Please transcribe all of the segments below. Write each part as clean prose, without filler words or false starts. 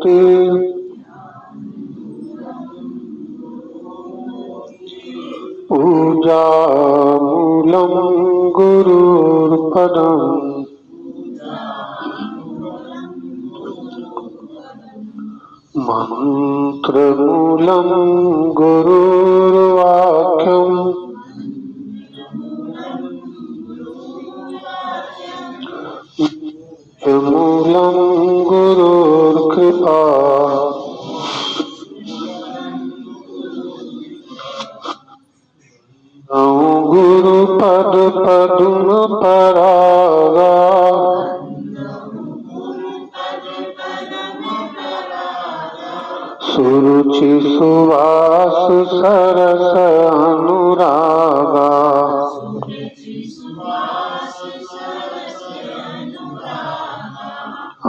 मूर्ति पूजामूलं गुरुर्पदम् मंत्रमूलं गुरुर्वाक्यम् मूलं गुरुर्कृपा गुरुपद पद्म परागा सुरुचि सुवास सरस अनुरागा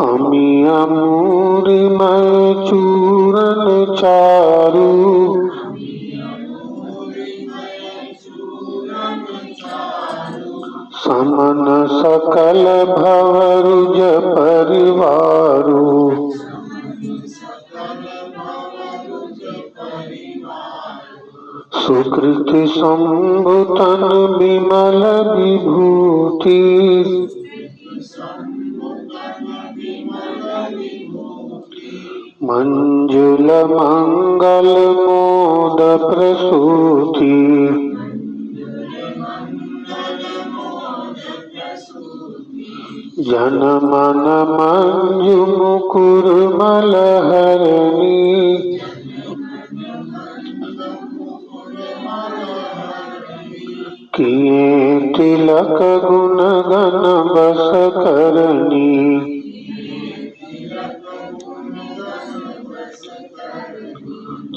अमी अमूरिमय चूरन चारु समन सकल भवरुज परिवारु सुकृति संभुतन विमल विभूति मंजुल मंगल मोद प्रसूति जन मन मंजु मुकुर मलहरणी किए तिलक गुण गण बस करनी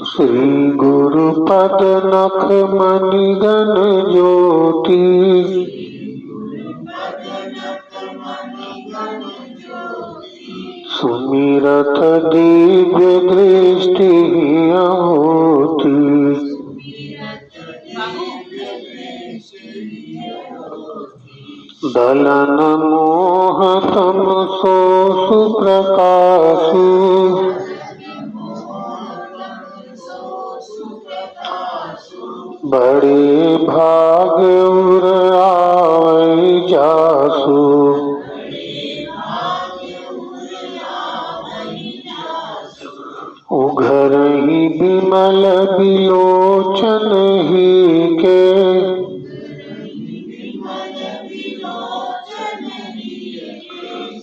श्री गुरुपद नख मणि गण ज्योति सुमिरत दिव्य दृष्टि होती दलन मोह तम सो सुप्रकाशु बड़े भाग उर आवै जासु उघरहि विमल विलोचन ही के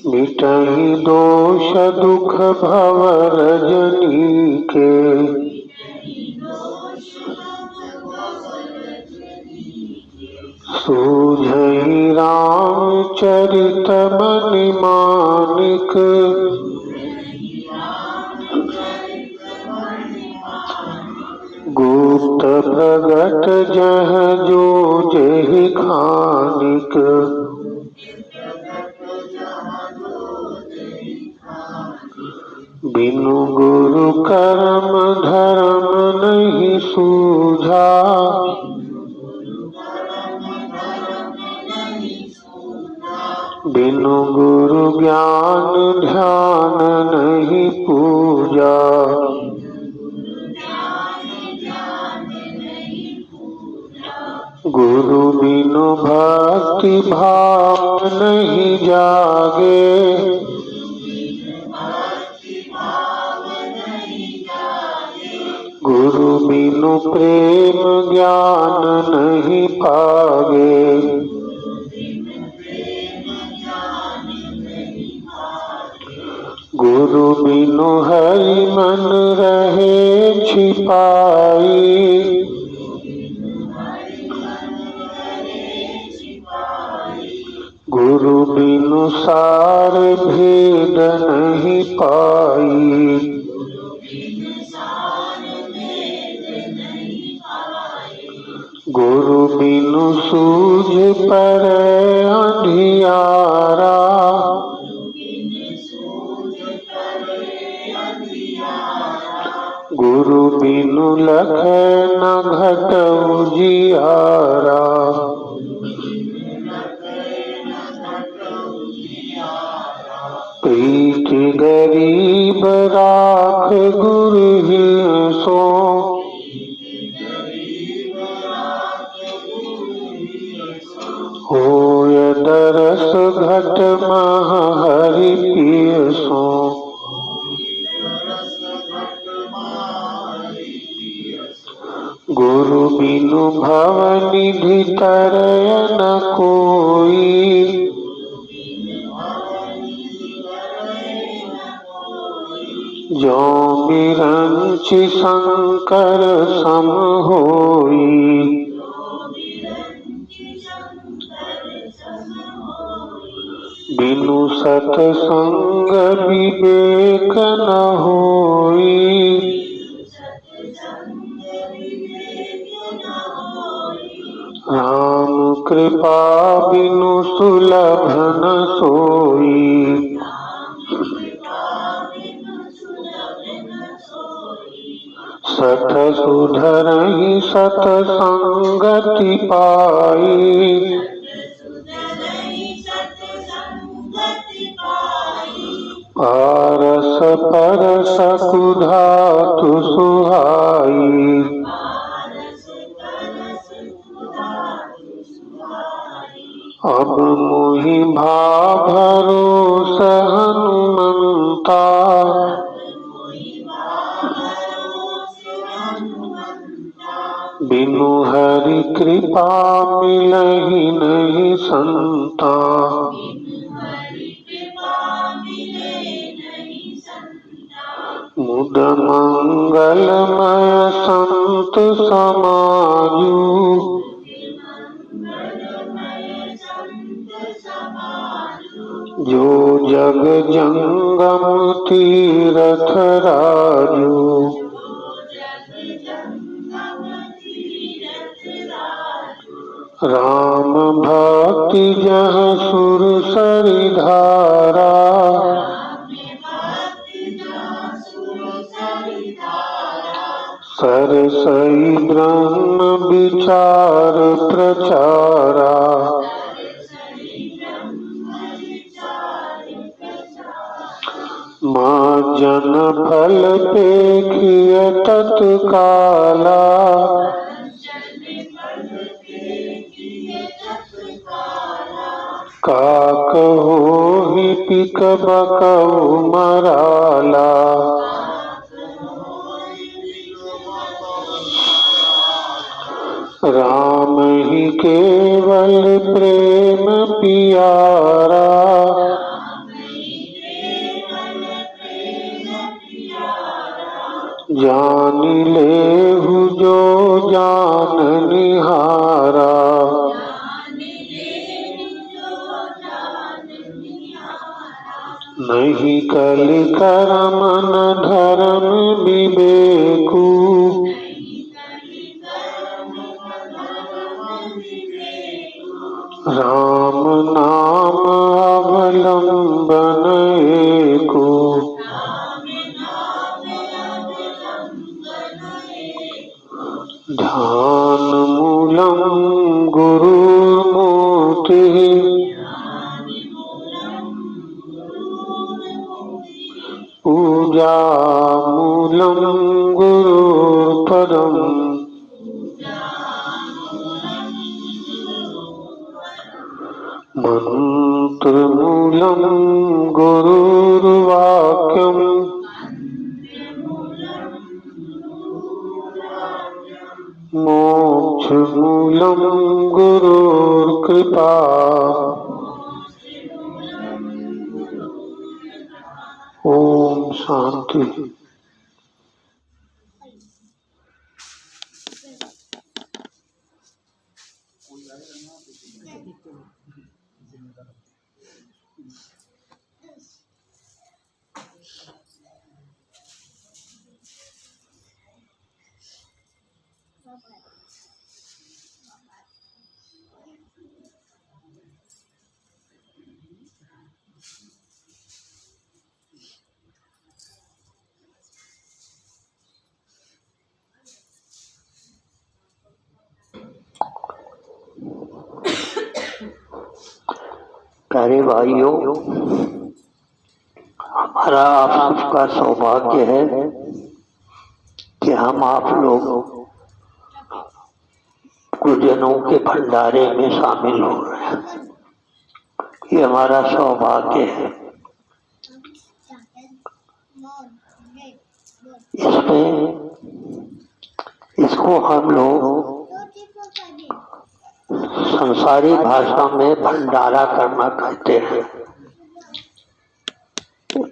मिटहि दोष दुख भवर जनी के सूझहि रामचरित मनि मानिक गुप्त प्रगट जह जो जेहि खानिक बिनु गुरु कर्म धर्म नहीं सूझा बिनु गुरु ज्ञान ध्यान नहीं पूजा गुरु बिनु भक्ति भाव नहीं जागे गुरु बिनु प्रेम ज्ञान नहीं पागे गुरु बिनु हरि मन रहे छिपाई गुरु बिनु सार भेद नहीं पाई गुरु बिनु सूझ पर अंधियारा गुरु बिनु लख न घट उजियारा प्रीति गरीब रा गुरु ही सो, होय दरस घट मह हरि पिय सो। गुरु बिनु भव निधि तरय न कोई, जो बिरंचि शंकर सम होई। बिनु सतसंग विवेक न होई, राम कृपा बिनु सुलभ न सोई। सठ सुधरहि सतसंगति पाई, पारस परस कुधातु सुहाई। अब मोहि भाव भरोस हनुमंता, बिनु हरि कृपा मिलहि नहीं संता। मुद मंगलमय संत समाजू, जो जग जंगम तीरथ राजू। राम भक्ति जह सुर सरि धारा, सरसई ब्रह्म विचार प्रचारा। माँ जन फल पेखिय तत्काला, काकहोहि पिक बकहु मराला। राम ही केवल प्रेम पियारा, जान लेहु जो जान निहारा। नहीं कलि करम न धर्म विवेकु, राम नाम अवलंबन एको। ध्यान मूलम गुरुर्मूर्तिः, पूजा मूलम गुरुर्पदम्। मंत्र मूलम गुरुर्वाक्यम्, मोक्ष मूलम गुरुर्कृपा। ओम शांति। प्यारे भाइयों, हमारा आप सबका सौभाग्य है कि हम आप लोग गुरुजनों के भंडारे में शामिल हो रहे हैं। ये हमारा सौभाग्य है। इसमें इसको हम लोग संसारी भाषा में भंडारा करना कहते हैं।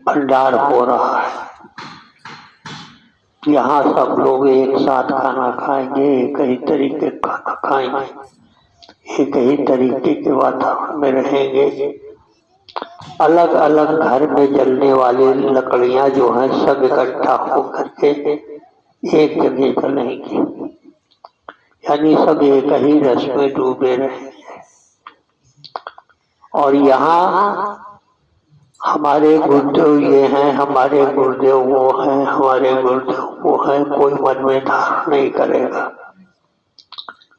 भंडार हो रहा है, यहाँ सब लोग एक साथ खाना खाएंगे, एक ही तरीके का खाना खाएंगे, एक ही तरीके के वातावरण में रहेंगे। अलग अलग घर में जलने वाली लकड़ियां जो हैं सब इकट्ठा होकर के एक जगह जलेंगी, यानी सब एक ही रस में डूबे रहेंगे। और यहाँ हमारे गुरुदेव ये हैं, हमारे गुरुदेव वो हैं, हमारे गुरुदेव वो हैं, कोई मन में धारण नहीं करेगा।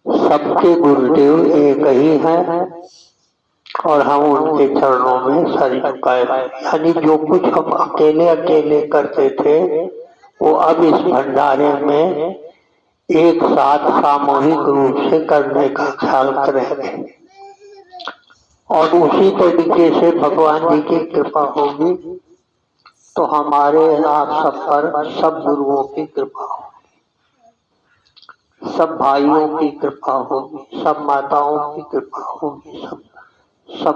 सबके गुरुदेव एक ही हैं और हम उनके चरणों में सर झुकाए। यानी जो कुछ हम अकेले अकेले करते थे वो अब इस भंडारे में एक साथ सामूहिक रूप से करने का ख्याल करेंगे। और उसी तरीके से भगवान जी की कृपा होगी तो हमारे आप सब पर सब गुरुओं की कृपा होगी, सब भाइयों की कृपा होगी, सब माताओं की कृपा होगी, सब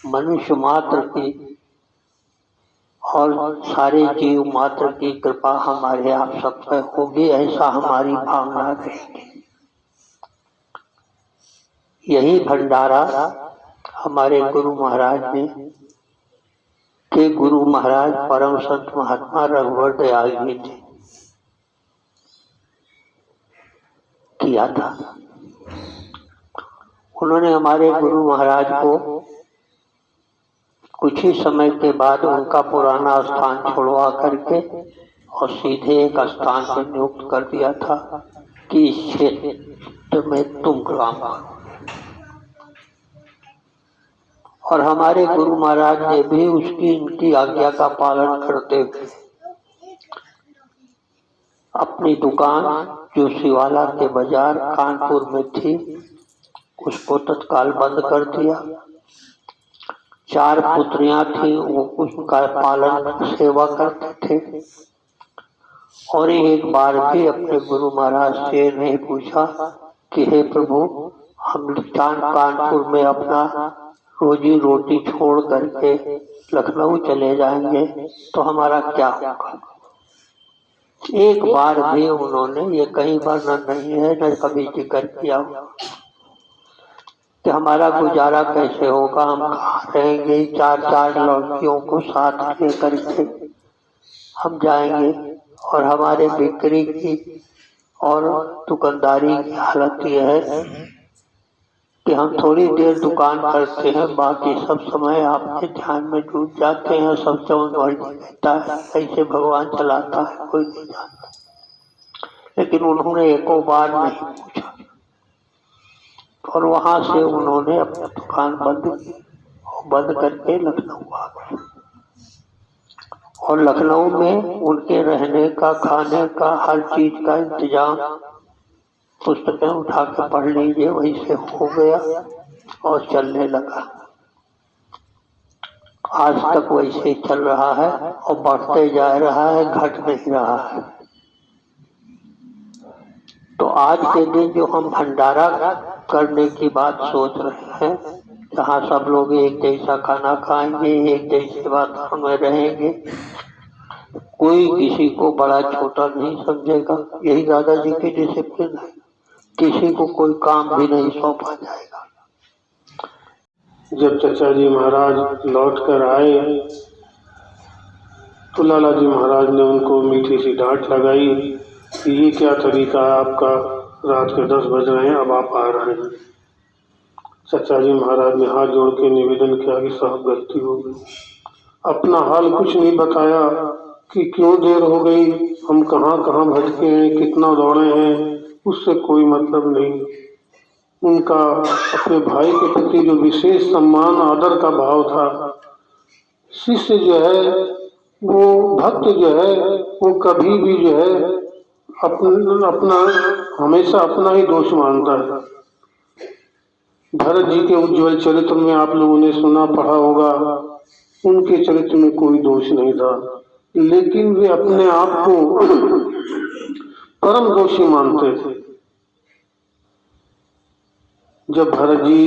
मनुष्य मात्र की और सारे जीव मात्र की कृपा हमारे आप सब पर होगी, ऐसा हमारी भावना रहेगी। यही भंडारा हमारे गुरु महाराज ने के गुरु महाराज परम संत महात्मा रघुवर दयाल जी ने किया था। उन्होंने हमारे गुरु महाराज को कुछ ही समय के बाद उनका पुराना स्थान छोड़वा करके और सीधे एक स्थान पर नियुक्त कर दिया था कि इस क्षेत्र में तुम काम करो। और हमारे गुरु महाराज ने भी उसकी इनकी आज्ञा का पालन करते हुए अपनी दुकान जो शिवाला के बाजार कानपुर में थी उसको तत्काल बंद कर दिया। 4 पुत्रियां थी, वो उसका पालन सेवा करते थे। और एक बार भी अपने गुरु महाराज से नहीं पूछा कि हे प्रभु, हम कानपुर में अपना रोजी रोटी छोड़ करके लखनऊ चले जाएंगे तो हमारा क्या होगा। एक बार भी उन्होंने ये कहीं वर्णन नहीं है, न कभी जिक्र किया कि हमारा गुजारा कैसे होगा, हम कहाँ रहेंगे। 4 लड़कियों को साथ लेकर के हम जाएंगे और हमारे बिक्री की और दुकानदारी की हालत यह है कि हम थोड़ी देर दुकान करते हैं, बाकी सब समय आपके ध्यान में डूब जाते हैं। सब चौंध रहता है, कैसे भगवान चलाता है कोई नहीं जानता। लेकिन उन्होंने एको बार नहीं पूछा और वहां से उन्होंने अपनी दुकान बंद करके लखनऊ आ गए। और लखनऊ में उनके रहने का, खाने का, हर चीज का इंतजाम पुस्तकें उठा कर पढ़ लीजिए वही से हो गया और चलने लगा। आज तक वैसे ही चल रहा है और बढ़ते जा रहा है, घट नहीं रहा है। तो आज के दिन जो हम भंडारा करने की बात सोच रहे हैं, जहाँ सब लोग एक जैसा खाना खाएंगे, एक जैसे वातावरण में रहेंगे, कोई किसी को बड़ा छोटा नहीं समझेगा। यही दादाजी की डिसिप्लिन है, किसी को कोई काम भी नहीं सौंपा जाएगा। जब चचा जी महाराज लौट कर आए तो लाला जी महाराज ने उनको मीठी सी डांट लगाई कि ये क्या तरीका है आपका, रात के 10 बज रहे हैं, अब आप आ रहे हैं। चचा जी महाराज ने हाथ जोड़ के निवेदन किया कि साहब गलती हो गई। अपना हाल कुछ नहीं बताया कि क्यों देर हो गई, हम कहाँ कहाँ भटके हैं, कितना दौड़े हैं, उससे कोई मतलब नहीं। उनका अपने भाई के प्रति जो विशेष सम्मान आदर का भाव था, शिष्य जो है वो, भक्त जो है वो कभी भी जो है अपना हमेशा अपना ही दोष मानता है। भरत जी के उज्ज्वल चरित्र में आप लोगों ने सुना पढ़ा होगा, उनके चरित्र में कोई दोष नहीं था, लेकिन वे अपने आप को परम दोषी मानते थे। जब भरत जी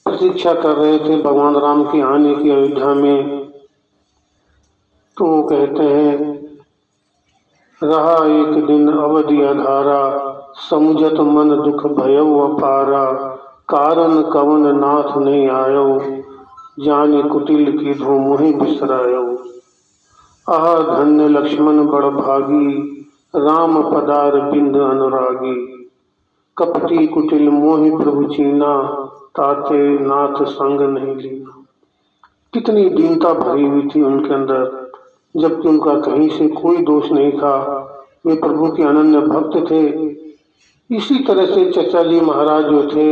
प्रतीक्षा कर रहे थे भगवान राम के आने की अयोध्या में, तो वो कहते हैं, रहा एक दिन अवधि अधारा, समुझत मन दुख भयउ अपारा, कारण कवन नाथ नहीं आयो, जाने कुटिल की धो मोहि बिसरायो। आह धन्य लक्ष्मण बड़ भागी, राम पदार बिंद अनुरागी, कपटी कुटिल मोहि प्रभु चीना, ताते नाथ संग नहीं लीना। कितनी दीनता भरी हुई थी उनके अंदर, जबकि उनका कहीं से कोई दोष नहीं था, वे प्रभु के अनन्य भक्त थे। इसी तरह से चचा जी महाराज जो थे,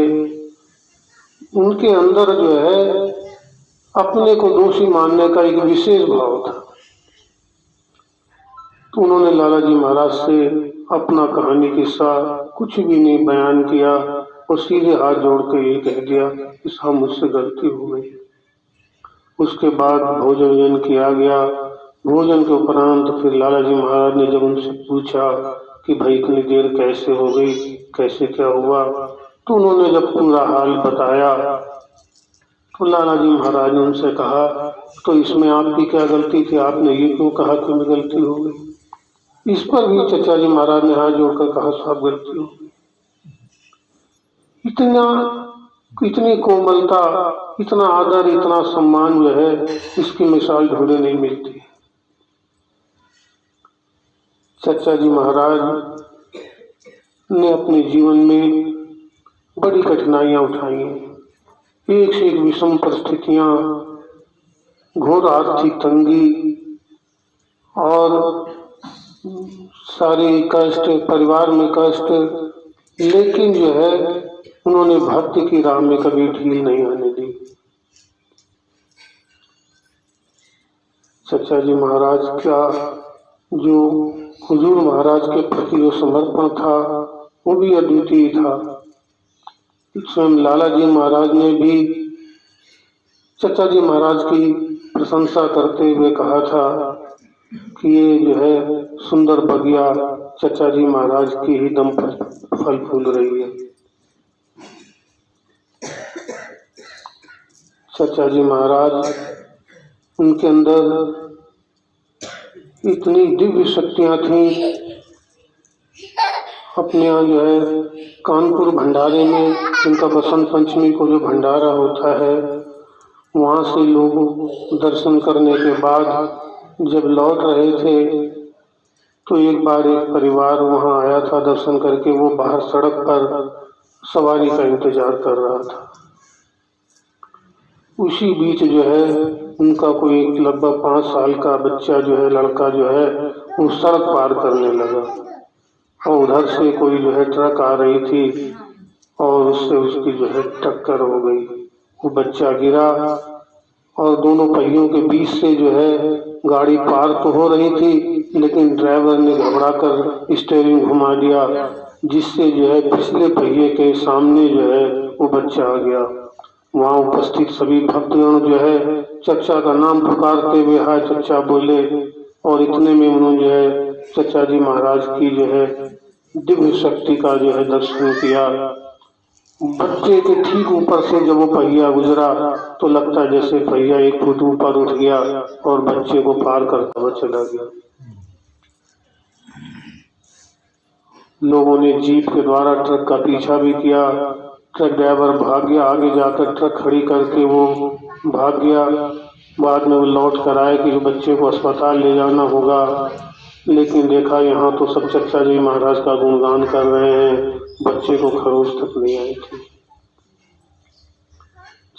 उनके अंदर जो है अपने को दोषी मानने का एक विशेष भाव था। तो उन्होंने लाला जी महाराज से अपना कहानी किस्सा कुछ भी नहीं बयान किया और सीधे हाथ जोड़ के ये कह दिया कि साहब मुझसे गलती हो गई। उसके बाद भोजन किया गया। भोजन के उपरांत फिर लाला जी महाराज ने जब उनसे पूछा कि भाई इतनी देर कैसे हो गई, कैसे क्या हुआ, तो उन्होंने जब पूरा हाल बताया तो लाला जी महाराज ने उनसे कहा, तो इसमें आपकी क्या गलती थी, आपने ये क्यों कहा कि मैं गलती हो गई। इस पर भी चचा जी महाराज ने हाथ जोड़कर कहा, साहब गलती हो गई। इतनी कोमलता, इतना आदर, इतना सम्मान जो है, इसकी मिसाल ढूंढे नहीं मिलती। चचा जी महाराज ने अपने जीवन में बड़ी कठिनाइयां उठाई, एक से एक विषम परिस्थितियां, घोर आर्थिक तंगी और सारे कष्ट, परिवार में कष्ट, लेकिन जो है उन्होंने भक्ति की राह में कभी ढील नहीं आने दी। चचा जी महाराज का जो हुजूर महाराज के प्रति जो समर्पण था वो भी अद्वितीय था। स्वयं लाला जी महाराज ने भी चचा जी महाराज की प्रशंसा करते हुए कहा था कि ये जो है सुंदर बगिया चचा जी महाराज की ही दम पर फल फूल रही है। चचा जी महाराज, उनके अंदर इतनी दिव्य शक्तियां थीं। अपने यहाँ जो है कानपुर भंडारे में, जिनका बसंत पंचमी को जो भंडारा होता है, वहाँ से लोग दर्शन करने के बाद जब लौट रहे थे तो एक बार एक परिवार वहाँ आया था दर्शन करके। वो बाहर सड़क पर सवारी का इंतजार कर रहा था। उसी बीच जो है उनका कोई लगभग 5 साल का बच्चा जो है, लड़का जो है, वो सड़क पार करने लगा और उधर से कोई जो है ट्रक आ रही थी और उससे उसकी जो है टक्कर हो गई। वो बच्चा गिरा और दोनों पहियों के बीच से जो है गाड़ी पार तो हो रही थी, लेकिन ड्राइवर ने घबराकर स्टीयरिंग घुमा दिया, जिससे जो है पिछले पहिए के सामने जो है वो बच्चा आ गया। वहाँ उपस्थित सभी भक्तगण जो है चचा का नाम पुकारते हुए हाय चचा बोले और इतने में उन्होंने जो है चचा जी महाराज की जो है दिव्य शक्ति का जो है दर्शन किया। बच्चे के ठीक ऊपर से जब वो पहिया गुजरा तो लगता जैसे पहिया 1 फुट ऊपर उठ गया और बच्चे को पार करता हुआ चला गया। लोगों ने जीप के द्वारा ट्रक का पीछा भी किया। ट्रक ड्राइवर भाग गया, आगे जाकर ट्रक खड़ी करके वो भाग गया। बाद में वो लौट कर आए कि बच्चे को अस्पताल ले जाना होगा, लेकिन देखा यहाँ तो सब चचा जी महाराज का गुणगान कर रहे हैं, बच्चे को खरोच तक नहीं आई थी।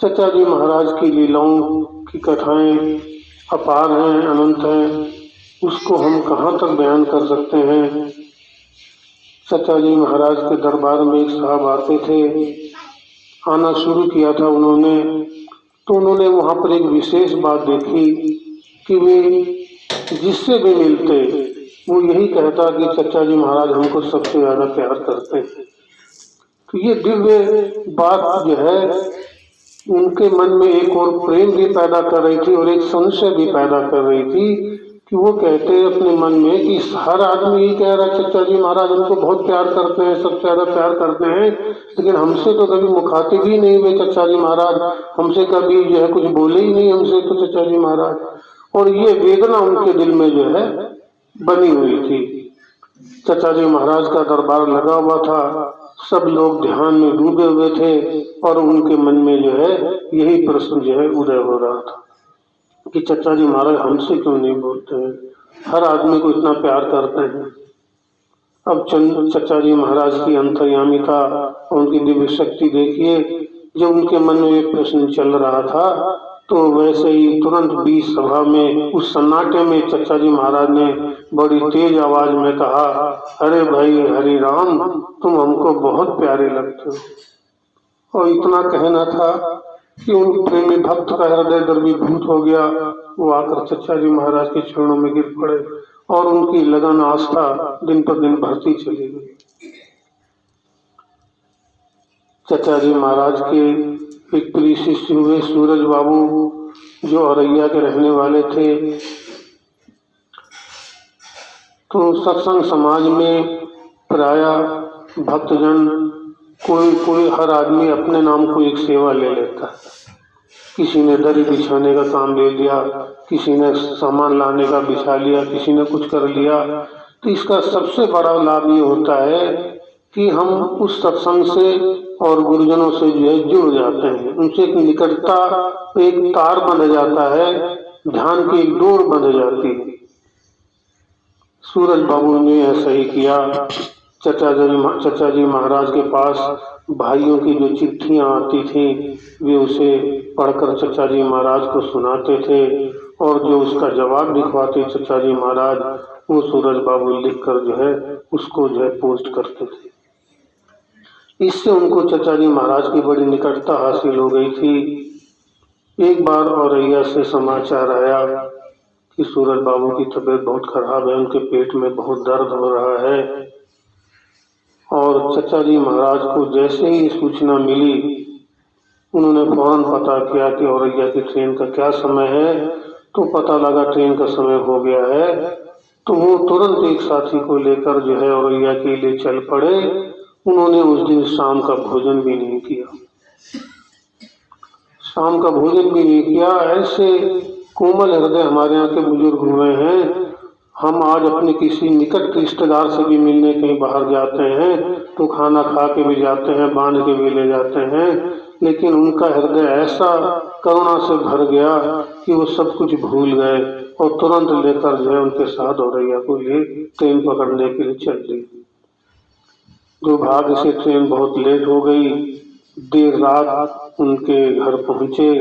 चचा जी महाराज की लीलाओं की कथाएं अपार हैं, अनंत हैं, उसको हम कहाँ तक बयान कर सकते हैं। चचा जी महाराज के दरबार में एक साहब आते थे, आना शुरू किया था उन्होंने, तो उन्होंने वहाँ पर एक विशेष बात देखी कि वे जिससे भी मिलते वो यही कहता कि चचा जी महाराज हमको सबसे ज्यादा प्यार करते हैं। तो ये दिव्य बात जो है उनके मन में एक और प्रेम भी पैदा कर रही थी और एक संशय भी पैदा कर रही थी कि वो कहते अपने मन में कि हर आदमी यही कह रहा है चचा जी महाराज हमको बहुत प्यार करते हैं, सबसे ज्यादा प्यार करते हैं, लेकिन हमसे तो कभी मुखातिब ही नहीं हुए चचा जी महाराज, हमसे कभी जो है कुछ बोले ही नहीं हमसे तो चचा जी महाराज। और ये वेदना उनके दिल में जो है बनी हुई थी। चचा जी महाराज का दरबार लगा हुआ था, सब लोग ध्यान में डूबे हुए थे और उनके मन में जो है यही प्रश्न जो है उदय हो रहा था कि चचा जी महाराज हमसे क्यों नहीं बोलते हैं, हर आदमी को इतना प्यार करते हैं। अब चचा जी महाराज की अंतर्यामिता और उनकी दिव्य शक्ति देखिए, जब उनके मन में एक प्रश्न चल रहा था तो वैसे ही तुरंत बीच सभा में उस सन्नाटे में चचा जी महाराज ने बड़ी तेज आवाज में कहा, अरे भाई हरि राम, तुम हमको बहुत प्यारे लगते हो। और इतना कहना था कि उन प्रेमी भक्त का हृदय द्रवीभूत हो गया। वो आकर चचा जी महाराज के चरणों में गिर पड़े और उनकी लगन आस्था दिन पर दिन बढ़ती चली गई। चचा जी महाराज के एक प्रिय शिष्य हुए सूरज बाबू, जो औरैया के रहने वाले थे। तो सत्संग समाज में प्राय भक्तजन कोई हर आदमी अपने नाम को एक सेवा ले लेता है। किसी ने दरी बिछाने का काम ले लिया, किसी ने सामान लाने का बिछा लिया, किसी ने कुछ कर लिया। तो इसका सबसे बड़ा लाभ ये होता है कि हम उस सत्संग से और गुरुजनों से जो है जुड़ जाते हैं, उनसे एक निकटता, एक तार बंध जाता है, ध्यान की एक डोर बंध जाती है। सूरज बाबू ने ऐसा ही किया। चचा जी महाराज के पास भाइयों की जो चिट्ठियां आती थी वे उसे पढ़कर चचा जी महाराज को सुनाते थे और जो उसका जवाब लिखवाते चचा जी महाराज, वो सूरज बाबू लिखकर जो है उसको जो है पोस्ट करते थे। इससे उनको चचा जी महाराज की बड़ी निकटता हासिल हो गई थी। एक बार औरैया से समाचार आया कि सूरज बाबू की तबीयत बहुत खराब है, उनके पेट में बहुत दर्द हो रहा है। और चचा जी महाराज को जैसे ही सूचना मिली, उन्होंने फौरन पता किया कि औरैया की ट्रेन का क्या समय है। तो पता लगा ट्रेन का समय हो गया है। तो वो तुरंत एक साथी को लेकर जो है औरैया के लिए चल पड़े। उन्होंने उस दिन शाम का भोजन भी नहीं किया, शाम का भोजन भी नहीं किया। ऐसे कोमल हृदय हमारे यहाँ के बुजुर्ग हुए हैं। हम आज अपने किसी निकट रिश्तेदार से भी मिलने कहीं बाहर जाते हैं तो खाना खा के भी जाते हैं, बांध के भी ले जाते हैं, लेकिन उनका हृदय ऐसा करुणा से भर गया कि वो सब कुछ भूल गए और तुरंत लेकर जो है उनके साथ औरैया को लिए ट्रेन पकड़ने के लिए चल दी। दुर्भाग्य से ट्रेन बहुत लेट हो गई, देर रात उनके घर पहुंचे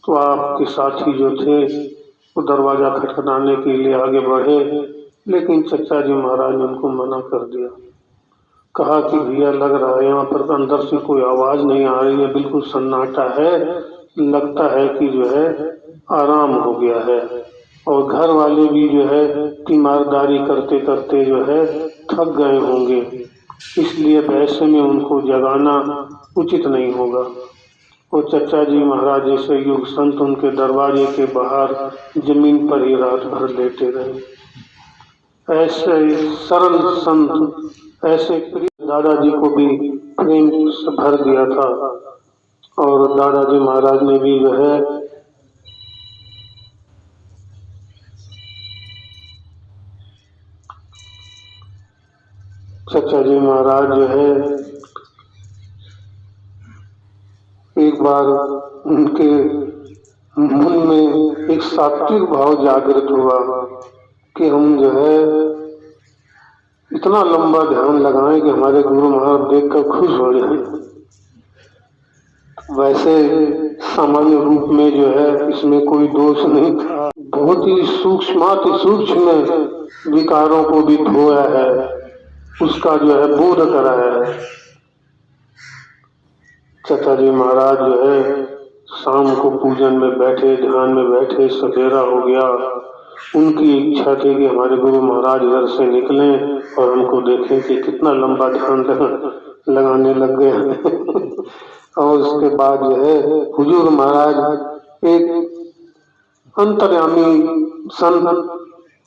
तो आपके साथी जो थे वो दरवाजा खटखटाने के लिए आगे बढ़े, लेकिन चचा जी महाराज ने उनको मना कर दिया। कहा कि भैया लग रहा है यहाँ पर अंदर से कोई आवाज नहीं आ रही है, बिल्कुल सन्नाटा है, लगता है कि जो है आराम हो गया है और घर वाले भी जो है तीमारदारी करते करते जो है थक गए होंगे, इसलिए ऐसे में उनको जगाना उचित नहीं होगा। और चचा जी महाराज जैसे युग संत उनके दरवाजे के बाहर जमीन पर ही रात भर लेटे रहे। ऐसे सरल संत, ऐसे प्रिय दादाजी को भी प्रेम से भर दिया था। और दादाजी महाराज ने भी जो है चचा जी महाराज जो है एक बार उनके मन में एक सात्विक भाव जागृत हुआ कि हम जो है इतना लंबा ध्यान लगाएं कि हमारे गुरु महाराज देखकर खुश हो जाएं। वैसे सामान्य रूप में जो है इसमें कोई दोष नहीं था, बहुत ही सूक्ष्म विकारों को भी धोया है, उसका जो है बोध कराया है। चचा जी महाराज जो है शाम को पूजन में बैठे, ध्यान में बैठे, सवेरा हो गया उनकी इच्छा थी कि हमारे गुरु महाराज इधर से निकलें और हमको देखें कि कितना लंबा ध्यान लगाने लग गए हैं। और उसके बाद जो है हुजूर महाराज एक अंतर्यामी संत,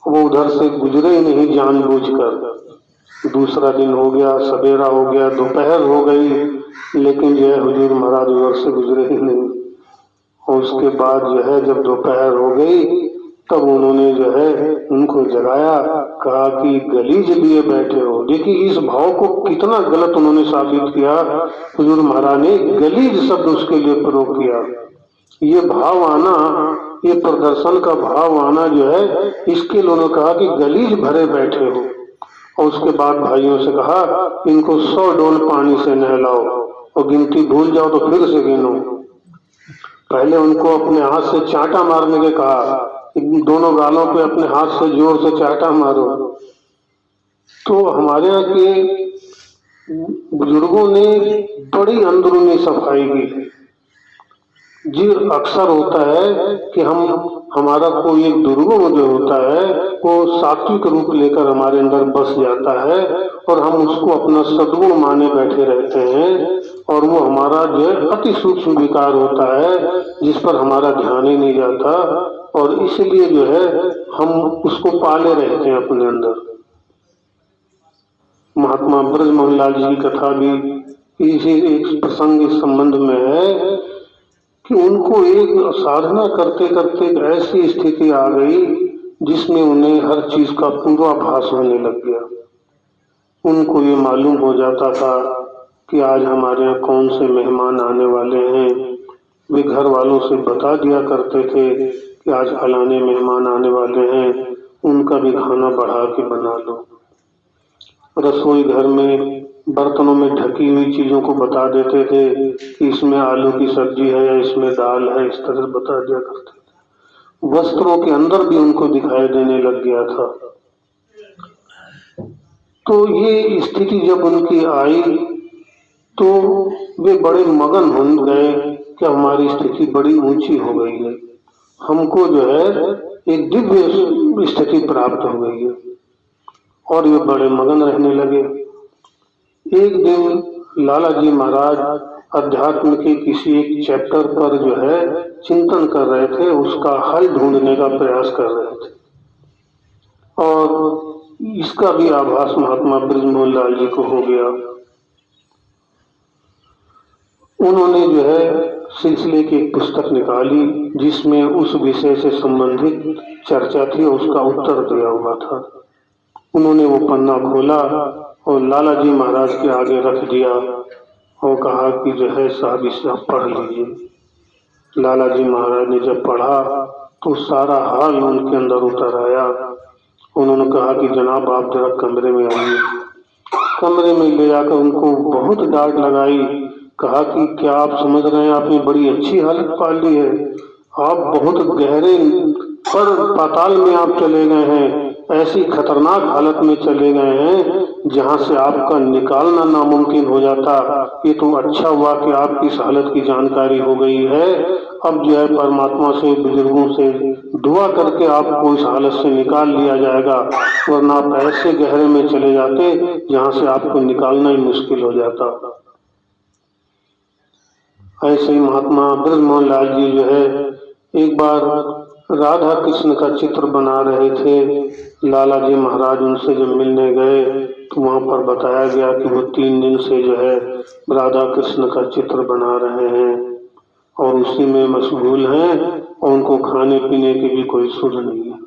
वो उधर से गुजरे ही नहीं जानबूझकर। दूसरा दिन हो गया, सवेरा हो गया, दोपहर हो गई, लेकिन जो है हुजूर महाराज उधर से गुजरे ही नहीं। और उसके बाद जो है जब दोपहर हो गई तब उन्होंने जो है उनको जगाया, कहा कि गलीज लिए बैठे हो। देखिए इस भाव को कितना गलत उन्होंने साबित किया। हुजूर महाराज ने गलीज शब्द उसके लिए प्रयोग किया। ये भाव आना, ये प्रदर्शन का भाव आना जो है, इसके लिए उन्होंने कहा कि गलीज भरे बैठे हो। और उसके बाद भाइयों से कहा इनको 100 डोल पानी से नहलाओ और गिनती भूल जाओ तो फिर से गिनो। पहले उनको अपने हाथ से चांटा मारने के कहा, दोनों गालों पे अपने हाथ से जोर से चांटा मारो। तो हमारे यहाँ के बुजुर्गों ने बड़ी अंदरूनी सफाई की। जी अक्सर होता है कि हमारा कोई एक दुर्गुण जो होता है वो सात्विक रूप लेकर हमारे अंदर बस जाता है और हम उसको अपना सद्गुण माने बैठे रहते हैं, और वो हमारा जो है अति सूक्ष्म विकार होता है जिस पर हमारा ध्यान ही नहीं जाता, और इसलिए जो है हम उसको पाले रहते हैं अपने अंदर। महात्मा ब्रजमोहन लाल जी की कथा भी इसी एक प्रसंग इस संबंध में है कि उनको एक साधना करते करते एक ऐसी स्थिति आ गई जिसमें उन्हें हर चीज का पूर्वाभास होने लग गया। उनको ये मालूम हो जाता था कि आज हमारे यहाँ कौन से मेहमान आने वाले हैं। वे घर वालों से बता दिया करते थे कि आज फलाने मेहमान आने वाले हैं, उनका भी खाना बढ़ा के बना लो। रसोई घर में बर्तनों में ढकी हुई चीजों को बता देते थे कि इसमें आलू की सब्जी है या इसमें दाल है, इस तरह बता दिया करते थे। वस्त्रों के अंदर भी उनको दिखाई देने लग गया था। तो ये स्थिति जब उनकी आई तो वे बड़े मगन हो गए कि हमारी स्थिति बड़ी ऊंची हो गई है, हमको जो है एक दिव्य स्थिति प्राप्त हो गई है, और वे बड़े मगन रहने लगे। एक दिन लाला जी महाराज अध्यात्म के किसी एक चैप्टर पर जो है चिंतन कर रहे थे, उसका हल ढूंढने का प्रयास कर रहे थे, और इसका भी आभास महात्मा ब्रजमोहन लाल जी को हो गया। उन्होंने जो है सिलसिले की एक पुस्तक निकाली जिसमें उस विषय से संबंधित चर्चा थी, उसका उत्तर दिया हुआ था। उन्होंने वो पन्ना खोला और लाला जी महाराज के आगे रख दिया और कहा कि जो है साहब इसे आप पढ़ लीजिए। लाला जी महाराज ने जब पढ़ा तो सारा हाल उनके अंदर उतर आया। उन्होंने कहा कि जनाब आप जरा कमरे में आइए। कमरे में ले जाकर उनको बहुत डांट लगाई, कहा कि क्या आप समझ रहे हैं आपने बड़ी अच्छी हालत पाल ली है, आप बहुत गहरे पर पाताल में आप चले गए हैं, ऐसी खतरनाक हालत में चले गए हैं जहां से आपका निकालना नामुमकिन हो जाता। ये तो अच्छा हुआ कि आपकी इस हालत की जानकारी हो गई है। अब जो है परमात्मा से, बुजुर्गों से दुआ करके आपको इस हालत से निकाल लिया जाएगा, वरना आप ऐसे गहरे में चले जाते जहां से आपको निकालना ही मुश्किल हो जाता। ऐसे ही महात्मा ब्रजमोहन लाल जी जो है एक बार राधा कृष्ण का चित्र बना रहे थे। लाला जी महाराज उनसे जब मिलने गए तो वहां पर बताया गया कि वो 3 दिन से जो है राधा कृष्ण का चित्र बना रहे हैं और उसी में मशगूल हैं, और उनको खाने पीने की भी कोई सुध नहीं है।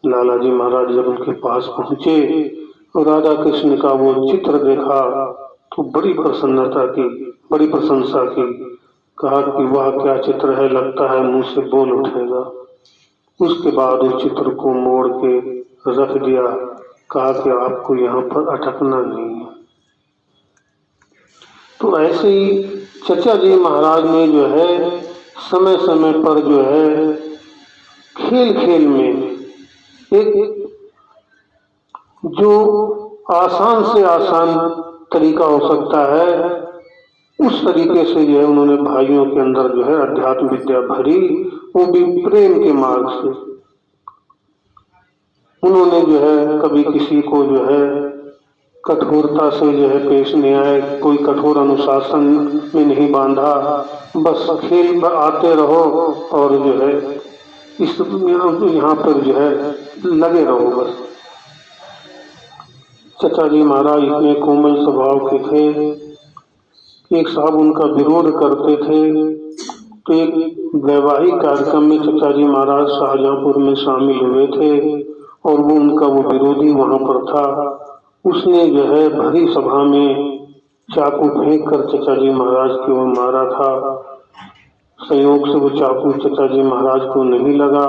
लाला जी महाराज जब उनके पास पहुंचे तो राधा कृष्ण का वो चित्र देखा तो बड़ी प्रसन्नता की, बड़ी प्रशंसा की। कहा कि वह क्या चित्र है, लगता है मुंह से बोल उठेगा। उसके बाद उस चित्र को मोड़ के रख दिया, कहा कि आपको यहाँ पर अटकना नहीं है। तो ऐसे ही चचा जी महाराज ने जो है समय समय पर जो है खेल खेल में एक जो आसान से आसान तरीका हो सकता है उस तरीके से जो है उन्होंने भाइयों के अंदर जो है अध्यात्म विद्या भरी, वो भी प्रेम के मार्ग से। उन्होंने जो है कभी किसी को जो है कठोरता से जो है पेश नहीं आए, कोई कठोर अनुशासन में नहीं बांधा, बस खेल में आते रहो और जो है इस यहाँ पर जो है लगे रहो बस। चचा जी महाराज इतने कोमल स्वभाव के थे। एक साहब उनका विरोध करते थे, तो एक वैवाहिक कार्यक्रम में चचा जी महाराज शाहजहांपुर में शामिल हुए थे और वो उनका वो विरोधी वहां पर था। उसने जो है भरी सभा में चाकू फेंक कर चचा जी महाराज की ओर मारा था। संयोग से वो चाकू चचा जी महाराज को नहीं लगा,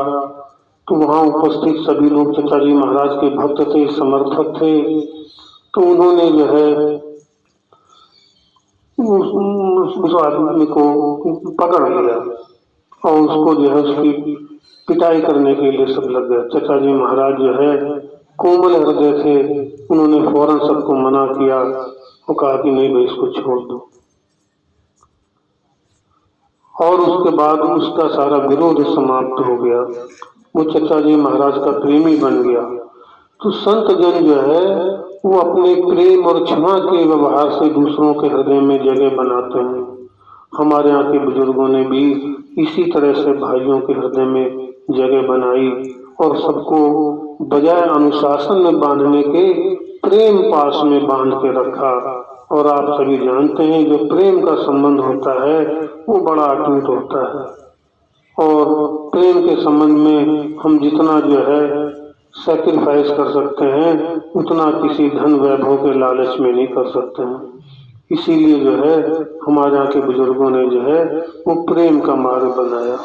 तो वहां उपस्थित सभी लोग चचा जी महाराज के भक्त थे, समर्थक थे, तो उन्होंने जो है उस आदमी को पकड़ लिया और उसको जो है उसकी पिटाई करने के लिए सब लग गए। चचा जी महाराज जो है कोमल हृदय थे, उन्होंने फौरन सबको मना किया और कहा कि नहीं भाई इसको छोड़ दो, और उसके बाद उसका सारा विरोध समाप्त हो गया। वो चचा जी महाराज का प्रेमी बन गया। तो संत जन जो है वो अपने प्रेम और क्षमा के व्यवहार से दूसरों के हृदय में जगह बनाते हैं। हमारे यहाँ के बुजुर्गों ने भी इसी तरह से भाइयों के हृदय में जगह बनाई और सबको बजाय अनुशासन में बांधने के प्रेम पास में बांध के रखा। और आप सभी जानते हैं जो प्रेम का संबंध होता है वो बड़ा अटूट होता है, और प्रेम के संबंध में हम जितना जो है सैक्रिफाइस कर सकते हैं उतना किसी धन वैभव के लालच में नहीं कर सकते हैं। इसीलिए जो है हमारे यहाँ के बुजुर्गों ने जो है वो प्रेम का मार्ग बनाया।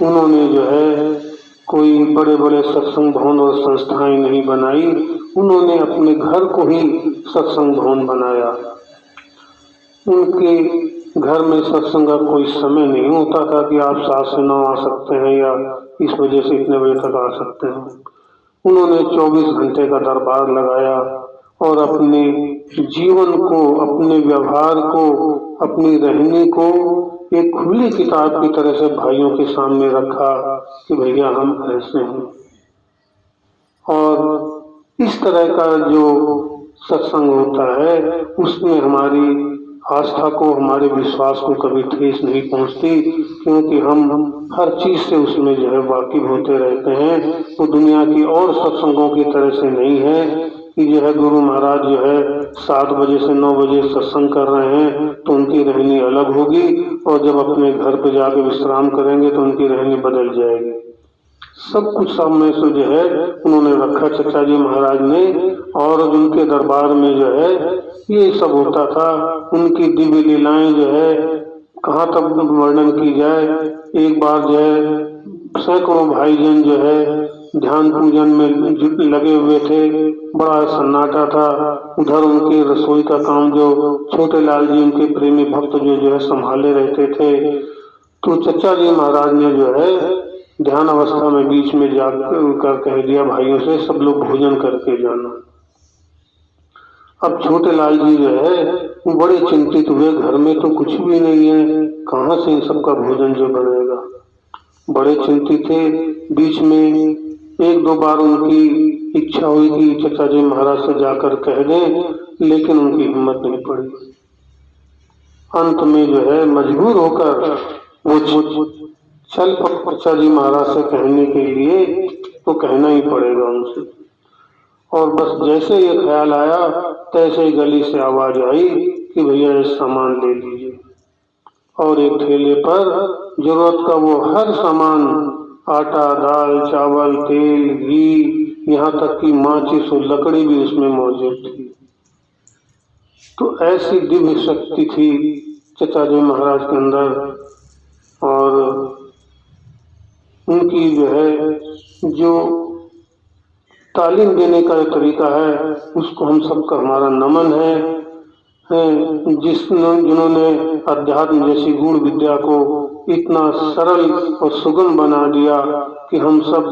उन्होंने जो है कोई बड़े बड़े सत्संग भवन और संस्थाएं नहीं बनाई, उन्होंने अपने घर को ही सत्संग भवन बनाया। उनके घर में सत्संग का कोई समय नहीं होता था कि आप 7 से 9 आ सकते हैं या इस वजह से इतने बजे तक आ सकते हैं। उन्होंने 24 घंटे का दरबार लगाया और अपने जीवन को, अपने व्यवहार को, अपनी रहने को एक खुली किताब की तरह से भाइयों के सामने रखा कि भैया हम ऐसे हैं। और इस तरह का जो सत्संग होता है उसमें हमारी आस्था को, हमारे विश्वास को कभी ठेस नहीं पहुंचती, क्योंकि हम हर चीज से उसमें जो है वाकिफ होते रहते हैं। वो दुनिया की और सत्संगों की तरह से नहीं है कि जो है गुरु महाराज जो है 7 बजे से 9 बजे सत्संग कर रहे हैं तो उनकी रहनी अलग होगी, और जब अपने घर पे जाके विश्राम करेंगे तो उनकी रहनी बदल जाएगी। सब कुछ सामने से जो है उन्होंने रखा चचा जी महाराज ने, और उनके दरबार में जो है ये सब होता था। उनकी दिव्य लीलाएं जो है कहाँ तक वर्णन की जाए। एक बार जो है सैकड़ों भाईजन जो है ध्यान पूजन में लगे हुए थे, बड़ा सन्नाटा था। उधर उनकी रसोई का काम जो छोटे लाल जी उनके प्रेमी भक्त जो है संभाले रहते थे। तो चचा जी महाराज ने जो है ध्यान अवस्था में बीच में जाकर कह दिया भाइयों से सब लोग भोजन करके जाना। अब छोटे लाल जी जो है वो बड़े चिंतित हुए, घर में तो कुछ भी नहीं है, कहाँ से इन सबका भोजन जो बनेगा। बड़े चिंतित थे। बीच में 1-2 बार उनकी इच्छा हुई कि चचा जी महाराज से जाकर कह दें, लेकिन उनकी हिम्मत नहीं पड़ी। अंत में जो है मजबूर होकर वो चल चचा जी महाराज से कहने के लिए, तो कहना ही पड़ेगा उनसे। और बस जैसे ये ख्याल आया तैसे ही गली से आवाज आई कि भैया ये सामान ले लीजिए। और एक ठेले पर जरूरत का वो हर सामान, आटा, दाल, चावल, तेल, घी, यहाँ तक कि माचिस और लकड़ी भी उसमें मौजूद थी। तो ऐसी दिव्य शक्ति थी चचा जी महाराज के अंदर। और उनकी जो है जो तालीम देने का जो तरीका है उसको हम सबका हमारा नमन है। जिन्होंने अध्यात्म जैसी गूढ़ विद्या को इतना सरल और सुगम बना दिया कि हम सब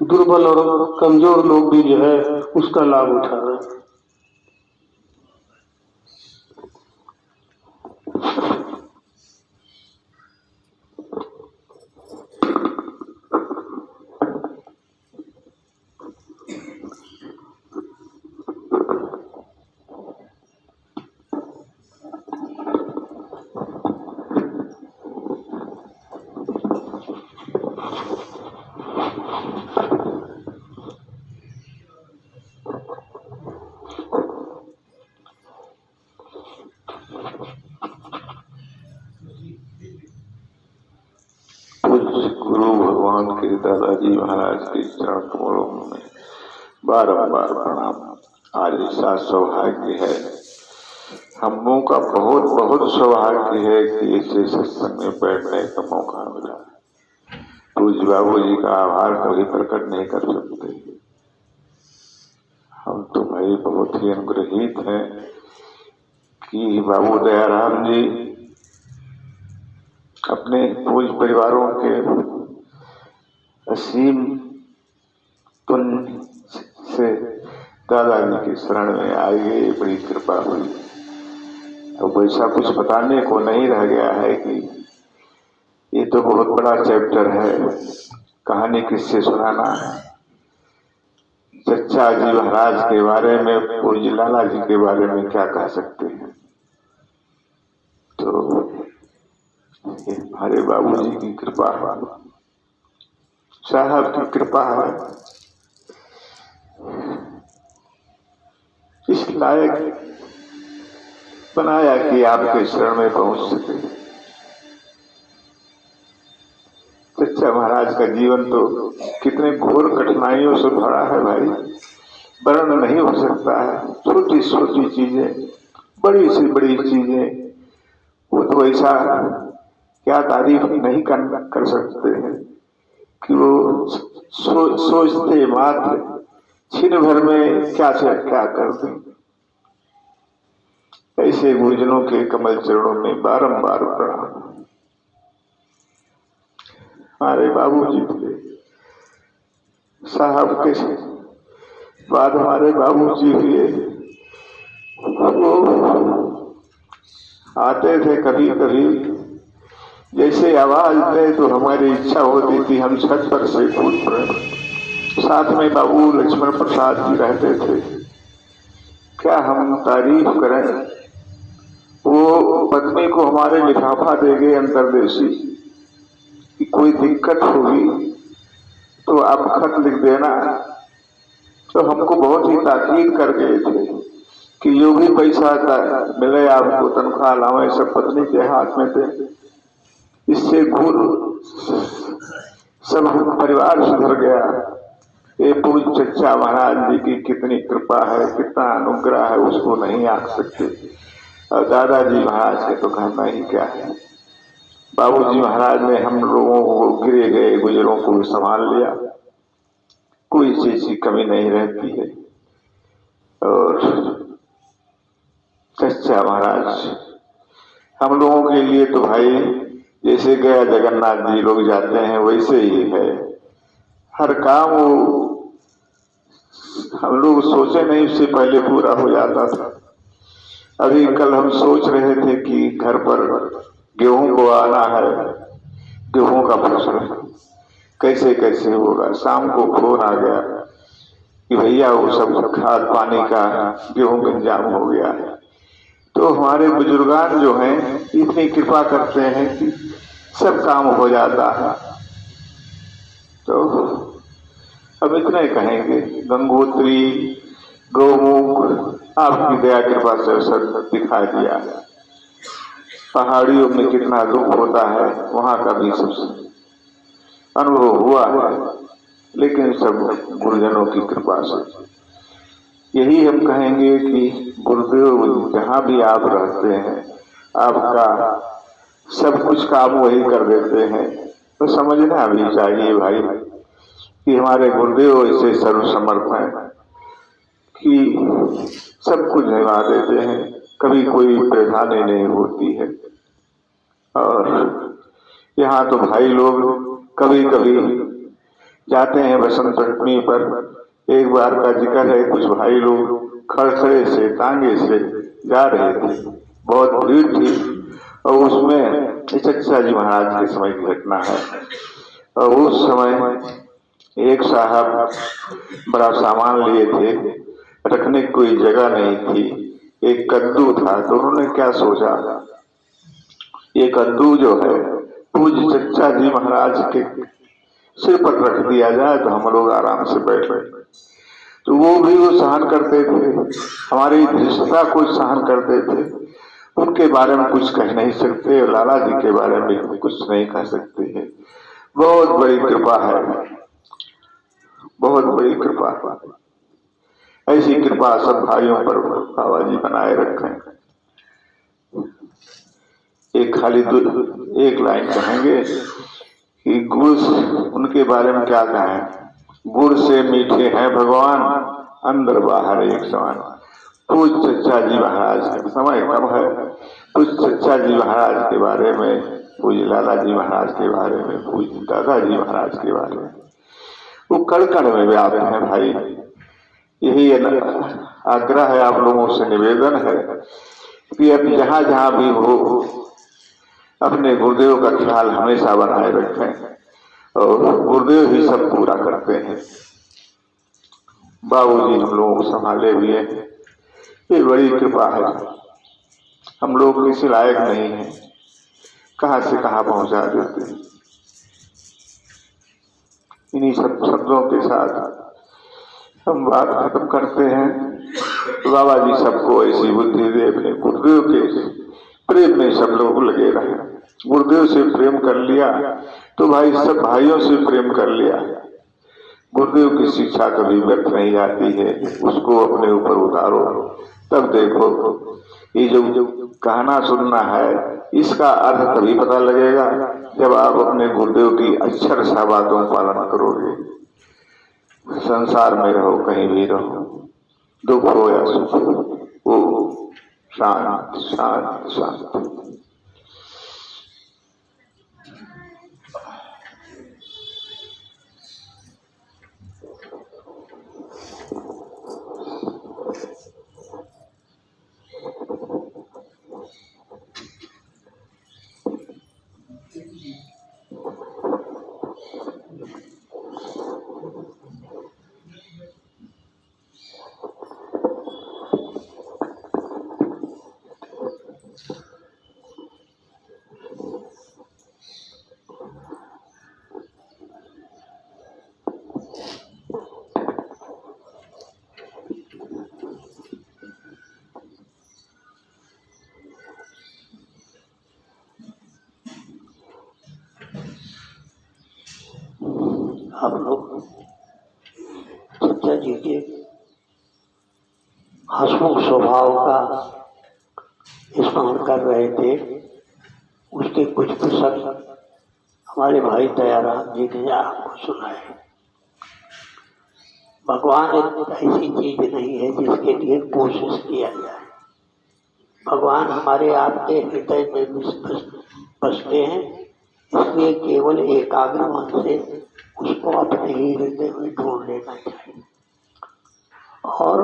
दुर्बल और कमजोर लोग भी जो है उसका लाभ उठा रहे हैं। दादाजी महाराज के चरण कमलों में बारंबार प्रणाम। आज ऐसा सौभाग्य है, हम लोगों का बहुत बहुत सौभाग्य है कि ऐसे सत्संग में बैठने का मौका मिला। पूज्य बाबू जी का आभार कभी प्रकट नहीं कर सकते। हम तो भाई बहुत ही अनुग्रहित हैं कि बाबू दयाराम जी अपने पूज्य परिवारों के असीम पुण्य से दादाजी की शरण में आई गई, बड़ी कृपा हुई। तो वैसा कुछ बताने को नहीं रह गया है कि ये तो बहुत बड़ा चैप्टर है, कहानी किससे सुनाना है। चचा जी महाराज के बारे में, पूज्य लाला जी के बारे में क्या कह सकते हैं। तो हमारे बाबूजी की कृपा है, साहब की कृपा है, इस लायक बनाया कि आपके शरण में पहुंच सके। चचा महाराज का जीवन तो कितने घोर कठिनाइयों से भरा है भाई, वर्णन नहीं हो सकता है। छोटी छोटी चीजें, बड़ी से बड़ी चीजें, वो तो ऐसा क्या तारीफ नहीं कर सकते हैं कि वो सोचते मात्र क्षण भर में क्या से क्या कर दें। ऐसे गुरुजनों के कमल चरणों में बारंबार प्रणाम। हमारे बाबूजी थे, साहब के बाद हमारे बाबूजी हुए। वो आते थे कभी कभी, जैसे आवाज दे तो हमारी इच्छा होती थी हम छत पर से कूद पड़े। साथ में बाबू लक्ष्मण प्रसाद जी रहते थे, क्या हम तारीफ करें। वो पत्नी को हमारे लिफाफा दे गए अंतरदेशी कि कोई दिक्कत होगी तो आप खत लिख देना। तो हमको बहुत ही ताकीद कर गए थे कि जो भी पैसा मिले आपको तनख्वाह लावे सब पत्नी के हाथ में थे। इससे सब परिवार सुधर गया। ये पूज्य चचा महाराज जी की कितनी कृपा है, कितना अनुग्रह है, उसको नहीं आंक सकते। और दादाजी महाराज के तो कहना ही क्या है। बाबूजी महाराज ने हम लोगों को, गिरे गए गुजरों को संभाल लिया, कोई चीज की कमी नहीं रहती है। और चचा महाराज हम लोगों के लिए तो भाई जैसे गया जगन्नाथ जी लोग जाते हैं वैसे ही है। हर काम वो हम लोग सोचे नहीं उससे पहले पूरा हो जाता था। अभी कल हम सोच रहे थे कि घर पर गेहूं को आना है, गेहूं का फसल कैसे कैसे होगा। शाम को फोन आ गया कि भैया वो सब खाद पानी का गेहूं का इंतजाम हो गया है। तो हमारे बुजुर्गान जो हैं इतनी कृपा करते हैं कि सब काम हो जाता है। तो अब इतना ही कहेंगे, गंगोत्री गौमुख आपकी दया कृपा से अवसर दिखा दिया। पहाड़ियों में कितना दुख होता है वहां का भी सब अनुभव हुआ है, लेकिन सब गुरुजनों की कृपा से। यही हम कहेंगे कि गुरुदेव जहाँ भी आप रहते हैं आपका सब कुछ काम वही कर देते हैं। तो समझना भी चाहिए भाई कि हमारे गुरुदेव ऐसे सर्वसमर्थ हैं कि सब कुछ निभा देते हैं, कभी कोई परेशानी नहीं होती है। और यहाँ तो भाई लोग कभी कभी जाते हैं बसंत पंचमी पर। एक बार का जिक्र है, कुछ भाई लोग खड़खड़े से तांगे से जा रहे थे, बहुत भीड़ थी और उसमें चचा जी महाराज के समय की घटना है। और उस समय एक साहब बड़ा सामान लिए थे, रखने की कोई जगह नहीं थी, एक कद्दू था। तो उन्होंने क्या सोचा, ये कद्दू जो है पूज्य चचा जी महाराज के सिर पर रख दिया जाए तो हम लोग आराम से बैठ बैठ। तो वो भी वो सहन करते थे, हमारी धृष्टता को सहन करते थे। उनके बारे में कुछ कह नहीं सकते, लाला जी के बारे में कुछ नहीं कह सकते हैं। बहुत बड़ी कृपा है, बहुत बड़ी कृपा। ऐसी कृपा सब भाइयों पर बाबा जी बनाए रखें। एक खाली एक लाइन कहेंगे कि गुड़, उनके बारे में क्या कहें, गुड़ से मीठे हैं भगवान, अंदर बाहर एक समान। पूज चचा जी महाराज का समय कब है, पूज चचा जी महाराज के बारे में, पूज लाला जी महाराज के बारे में, पूज दादाजी महाराज के बारे में, वो कण कण में व्याप्त है भाई। यही आग्रह है, आप लोगों से निवेदन है कि अब जहां जहां भी हो अपने गुरुदेव का ख्याल हमेशा बनाए रखें, और गुरुदेव ही सब पूरा करते हैं। बाबूजी हम लोगों को संभाले हुए, ये बड़ी कृपा है। हम लोग इस लायक नहीं है, कहां से कहां पहुंचा देते हैं। इन्हीं सब शब्दों के साथ हम बात खत्म करते हैं। बाबा जी सबको ऐसी बुद्धि दे, अपने गुरुदेव के प्रेम में सब लोग लगे रहे। गुरुदेव से प्रेम कर लिया तो भाई सब भाइयों से प्रेम कर लिया। गुरुदेव की शिक्षा कभी व्यर्थ नहीं जाती है, उसको अपने ऊपर उतारो, तब देखो ये जो कहना सुनना है इसका अर्थ तभी पता लगेगा जब आप अपने गुरुदेव की अक्षर सा बातों का पालन करोगे। संसार में रहो, कहीं भी रहो, दुख हो या सुख हो, शांत शांत शांत। हम लोग चचा जी के हंसमुख स्वभाव का स्मरण कर रहे थे। उसके कुछ प्रसंग हमारे भाई दयाराम जी ने आपको सुनाए। भगवान एक ऐसी चीज नहीं है जिसके लिए कोशिश किया जाए। भगवान हमारे आपके हृदय में बसते हैं, इसलिए केवल एकाग्र मन से उसको अपने ही हृदय में ढूंढ लेना चाहिए और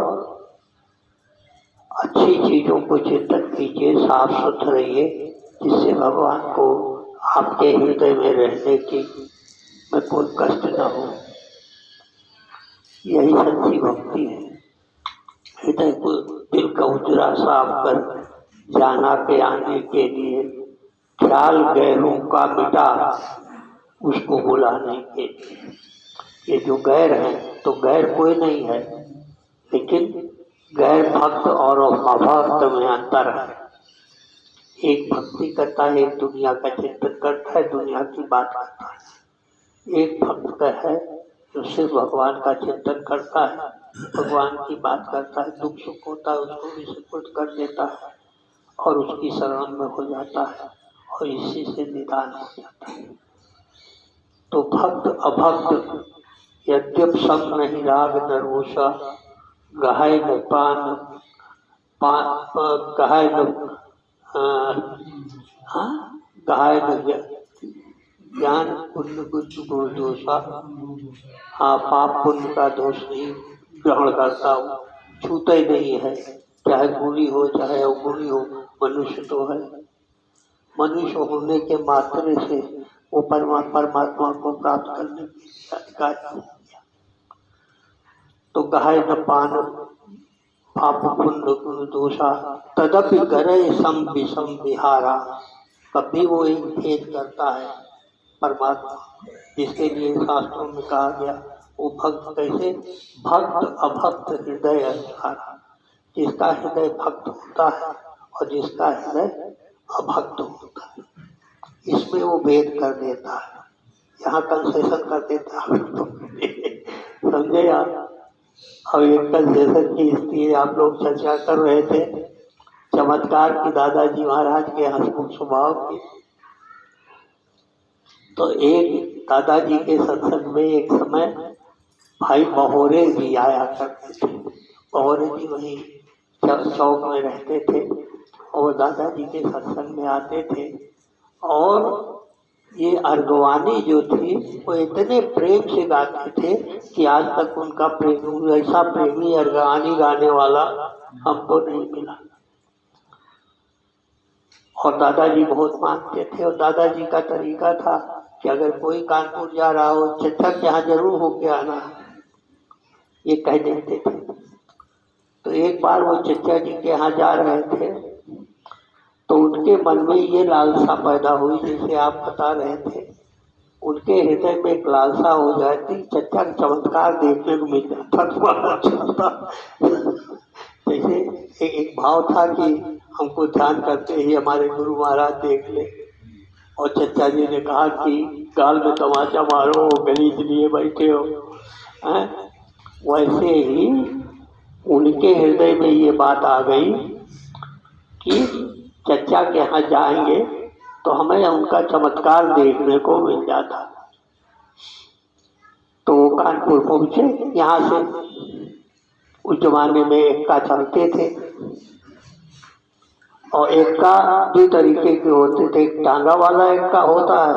अच्छी चीजों को चिंतन कीजिए, साफ सुथरे रहिए, जिससे भगवान को आपके हृदय में रहने की में कोई कष्ट न हो। यही सच्ची भक्ति है। हृदय को, दिल का उजरा साफ कर जाना के आने के लिए, ख्याल गैरों का मिटा उसको बुलाने के लिए। ये जो गैर है तो गैर कोई नहीं है, लेकिन गैर भक्त और अभक्त में अंतर है। एक भक्ति करता है, एक दुनिया का चिंतन करता है, दुनिया की बात करता है। एक भक्त है जो सिर्फ भगवान का चिंतन करता है, भगवान की बात करता है, दुख सुख होता है उसको भी सुपुर्द कर देता है और उसकी शरण में हो जाता है और इसी से निदान हो जाता है। तो भक्त अभक्त यद्यप संग नहीं राग नरोषा, गहाय न गहाय न ज्ञान पुण्य बुद्धि गुण दोषा। हाँ, पाप पुण्य का दोष नहीं ग्रहण करता हूँ, छूता ही नहीं है, चाहे गुणी हो चाहे अवगुणी हो, मनुष्य तो है। मनुष्य होने के मात्र से वो परमात्मा को प्राप्त करने की अधिकारी हो गया। तो गहाय न पान पाप पुण्य गुण दोषा, तदपि गरय सम विषम विहारा। कभी वो एक भेद करता है परमात्मा, जिसके लिए शास्त्रों में कहा गया वो भक्त कैसे, भक्त अभक्त हृदय अंधारा। जिसका हृदय भक्त होता है और जिसका हृदय अभक्त होता है, इसमें वो भेद कर देता है। यहाँ कंसेशन कर देता तो समझे यार। अब एक कंसेशन की स्थिति आप लोग चर्चा कर रहे थे चमत्कार की दादाजी महाराज के हंसमुख स्वभाव की। तो एक दादाजी के सत्संग में एक समय भाई बहोरे जी आया करते थे। बहोरे जी वहीं चौक में रहते थे और दादाजी के सत्संग में आते थे। और ये अर्गवानी जो थी वो इतने प्रेम से गाते थे कि आज तक उनका प्रेम ऐसा प्रेमी अर्गवानी गाने वाला हमको नहीं मिला। और दादाजी बहुत मानते थे और दादाजी का तरीका था कि अगर कोई कानपुर जा रहा हो चचा के यहाँ जरूर होके आना है, ये कह देते थे। तो एक बार वो चचा जी के यहाँ जा रहे थे तो उनके मन में ये लालसा पैदा हुई जैसे आप बता रहे थे। उनके हृदय में एक लालसा हो जाती चचा का चमत्कार देखने को मिल जाता। जैसे एक भाव था कि हमको ध्यान करते ही हमारे गुरु महाराज देख ले। और चचा जी ने कहा कि गाल में तमाचा मारो, गणित लिए बैठे हो। वैसे ही उनके हृदय में ये बात आ गई कि चचा के यहाँ जाएंगे तो हमें उनका चमत्कार देखने को मिल जाता। तो वो कानपुर पहुँचे। यहाँ से उस जमाने में एक्का चलते थे और एक्का दो तरीके के होते थे। एक टांगा वाला एक्का होता है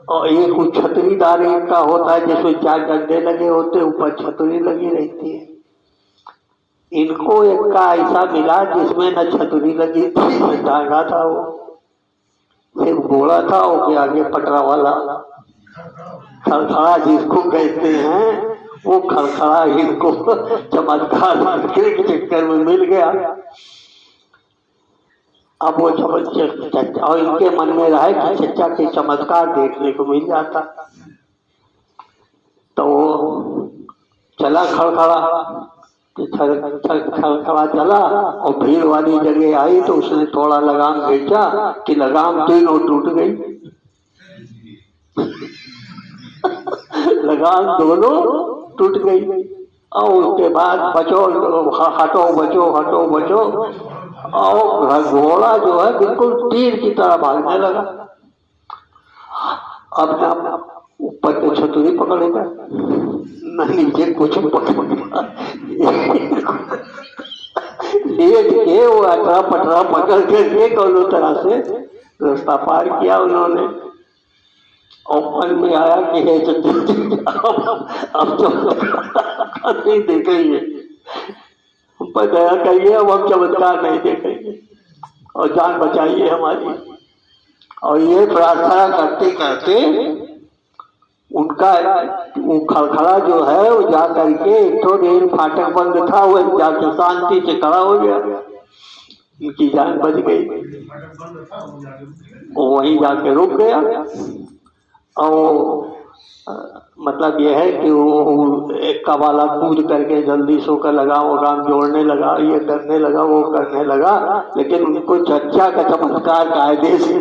और एक कुछ छतरीदार एक्का होता है जिसमें 4 डंडे लगे होते, ऊपर छतरी लगी रहती है। इनको एक्का ऐसा मिला जिसमें न छतरी लगी थी न टांगा था, वो सिर्फ घोड़ा था। वो आगे पटरा वाला खड़खड़ा जिसको कहते हैं, वो खड़खड़ा इनको चमत्कार के चक्कर में मिल गया। अब वो चचा और इनके मन में रहा कि चचा के चमत्कार देखने को मिल जाता। तो चला खड़खड़ा चला और भीड़ वाली जगह आई तो उसने थोड़ा लगाम खींचा कि लगाम तीनों टूट गई। लगाम दोनों टूट गई। और उसके बाद बचो हटो बचो हटो बचो। और घोड़ा जो है बिल्कुल तीर की तरह भागने लगा। अब ना ऊपर के छतरी पकड़ेगा न नीचे कुछ पकड़ेगा। ये वो अटरा पटरा पकड़ के दोनों तरह से रास्ता पार किया उन्होंने। और मन में आया कि है अब तो नहीं देखेंगे, पर दया करिए, अब हम चमत्कार नहीं देखेंगे और जान बचाइए हमारी। और ये प्रार्थना करते करते उनका वो खड़खड़ा जो है वो जा करके एक तो रेल फाटक बंद था, वो जाके शांति से खड़ा हो गया, उनकी जान बच गई। वो वहीं जाके रुक गया। और मतलब यह है कि वो एक्का वाला कूद करके जल्दी सो कर लगा, वो काम जोड़ने लगा, ये करने लगा, वो करने लगा। लेकिन उनको चचा का चमत्कार कायदे से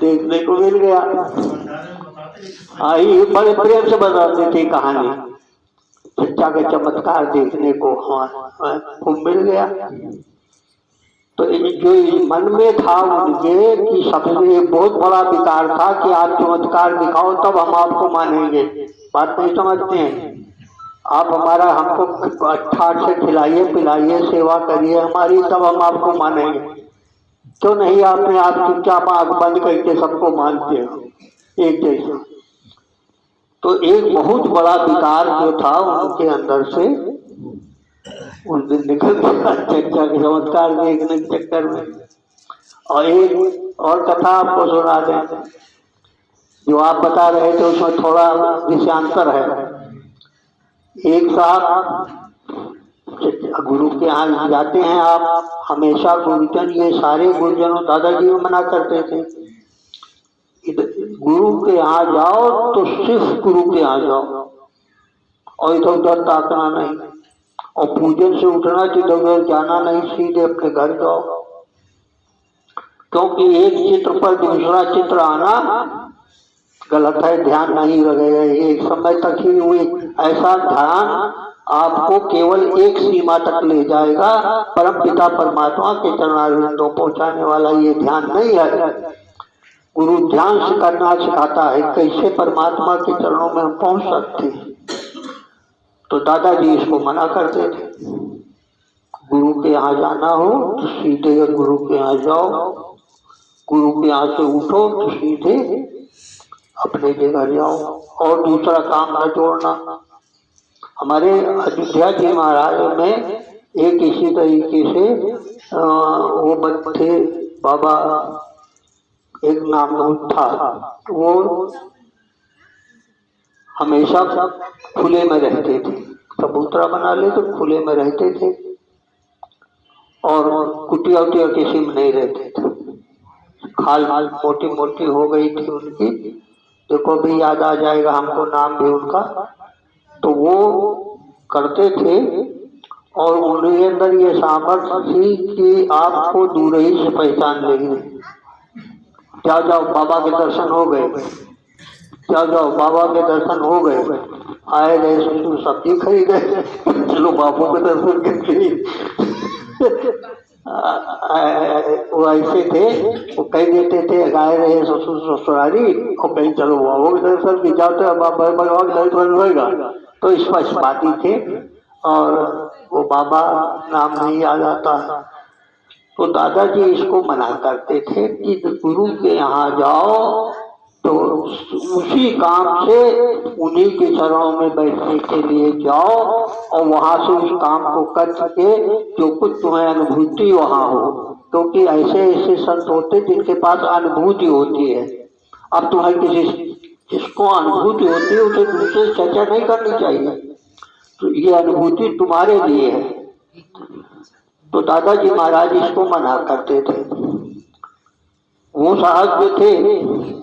देखने को मिल गया। आई बड़े प्रेम से बताते थे कहानी, चचा के चमत्कार देखने को खूब मिल गया। तो जो मन में था उनके कि सबसे बहुत बड़ा विकार था कि आप चमत्कार दिखाओ तब हम आपको मानेंगे। बात नहीं समझते हैं आप? हमारा हमको ठाट से खिलाइए पिलाइए सेवा करिए हमारी, तब हम आपको मानेंगे। क्यों नहीं आपने आप चुपचाप आंख बंद करके सबको मानते हो एक जैसे? तो एक बहुत बड़ा विकार जो था उनके अंदर से उस दिन निकल गया चचा के चमत्कार देखने के चक्कर में। और एक और कथा आपको सुना दें, जो आप बता रहे थे उसमें थोड़ा विषयांतर है। एक साहब गुरु के यहाँ जाते हैं आप, हमेशा गुरुजन, ये सारे गुरुजनों दादाजी में मना करते थे गुरु के यहाँ जाओ तो सिर्फ गुरु के यहाँ जाओ और इधर उधर ताकना नहीं, और पूजन से उठना इधर उधर जाना नहीं, सीधे अपने घर जाओ। क्योंकि एक चित्र पर दूसरा चित्र आना गलत है, ध्यान नहीं लगेगा, एक समय तक ही हुई। ऐसा ध्यान आपको केवल एक सीमा तक ले जाएगा, परम पिता परमात्मा के चरणारविंदों पहुंचाने वाला ये ध्यान नहीं है। गुरु ध्यान से करना सिखाता है, कैसे परमात्मा के चरणों में हम पहुंच सकते हैं। तो दादाजी इसको मना करते थे। गुरु के यहाँ जाना हो तो सीधे गुरु के यहाँ जाओ, गुरु के यहाँ से उठो तो सीधे अपने जगह जाओ, और दूसरा काम न जोड़ना। हमारे अयोध्या जी महाराज में एक इसी तरीके से वो बच्चे बाबा एक नाम था, वो हमेशा खुले में रहते थे, चबूतरा बना ले तो खुले में रहते थे, और कुटिया उटिया किसी में नहीं रहते थे। खाल मोटी मोटी हो गई थी उनकी, देखो भी याद आ जाएगा हमको नाम भी उनका। तो वो करते थे, और उनके अंदर ये सामर्थ्य थी कि आपको दूर ही से पहचान लेंगे। जाओ जाओ बाबा के दर्शन हो गए, जाओ जाओ बाबा के दर्शन हो गए, आए गए सब्जी खरीदे, चलो बाबू के दर्शन करके। वो ऐसे थे, वो कह देते थे गाय रहे ससुर ससुरारी, और कहीं चलो बाबू के दर्शन की जाते बाबा के दर्शन होगा। तो इस पक्षपाती थे, और वो बाबा नाम नहीं याद आता। तो दादाजी इसको मना करते थे कि गुरु के यहाँ जाओ तो उसी काम से उन्हीं के चरणों में बैठने के लिए जाओ, और वहां से उस काम को कर सके जो कुछ तुम्हें अनुभूति वहां हो, क्योंकि ऐसे ऐसे संत होते जिनके पास अनुभूति होती है। अब तुम्हें किसी जिसको अनुभूति होती है उसे दूसरे चर्चा नहीं करनी चाहिए, तो ये अनुभूति तुम्हारे लिए है। तो दादाजी महाराज इसको मना करते थे। वो साहब जो थे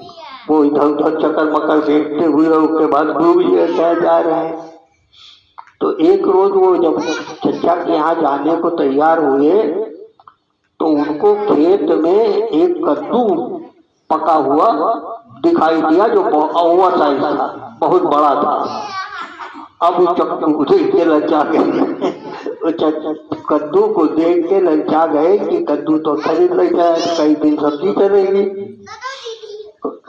वो इधर उधर चक्कर मकर देखते हुए उसके बाद डूब जा रहे हैं। तो एक रोज वो जब चचा के यहाँ जाने को तैयार हुए तो उनको खेत में एक कद्दू पका हुआ दिखाई दिया जो ओवर साइज था, बहुत बड़ा था। अब वो चक्कू देख के लज्जा गए, कद्दू को देख के लज्जा गए कि कद्दू तो खरीद ले जाए, कई दिन सब्जी चलेगी।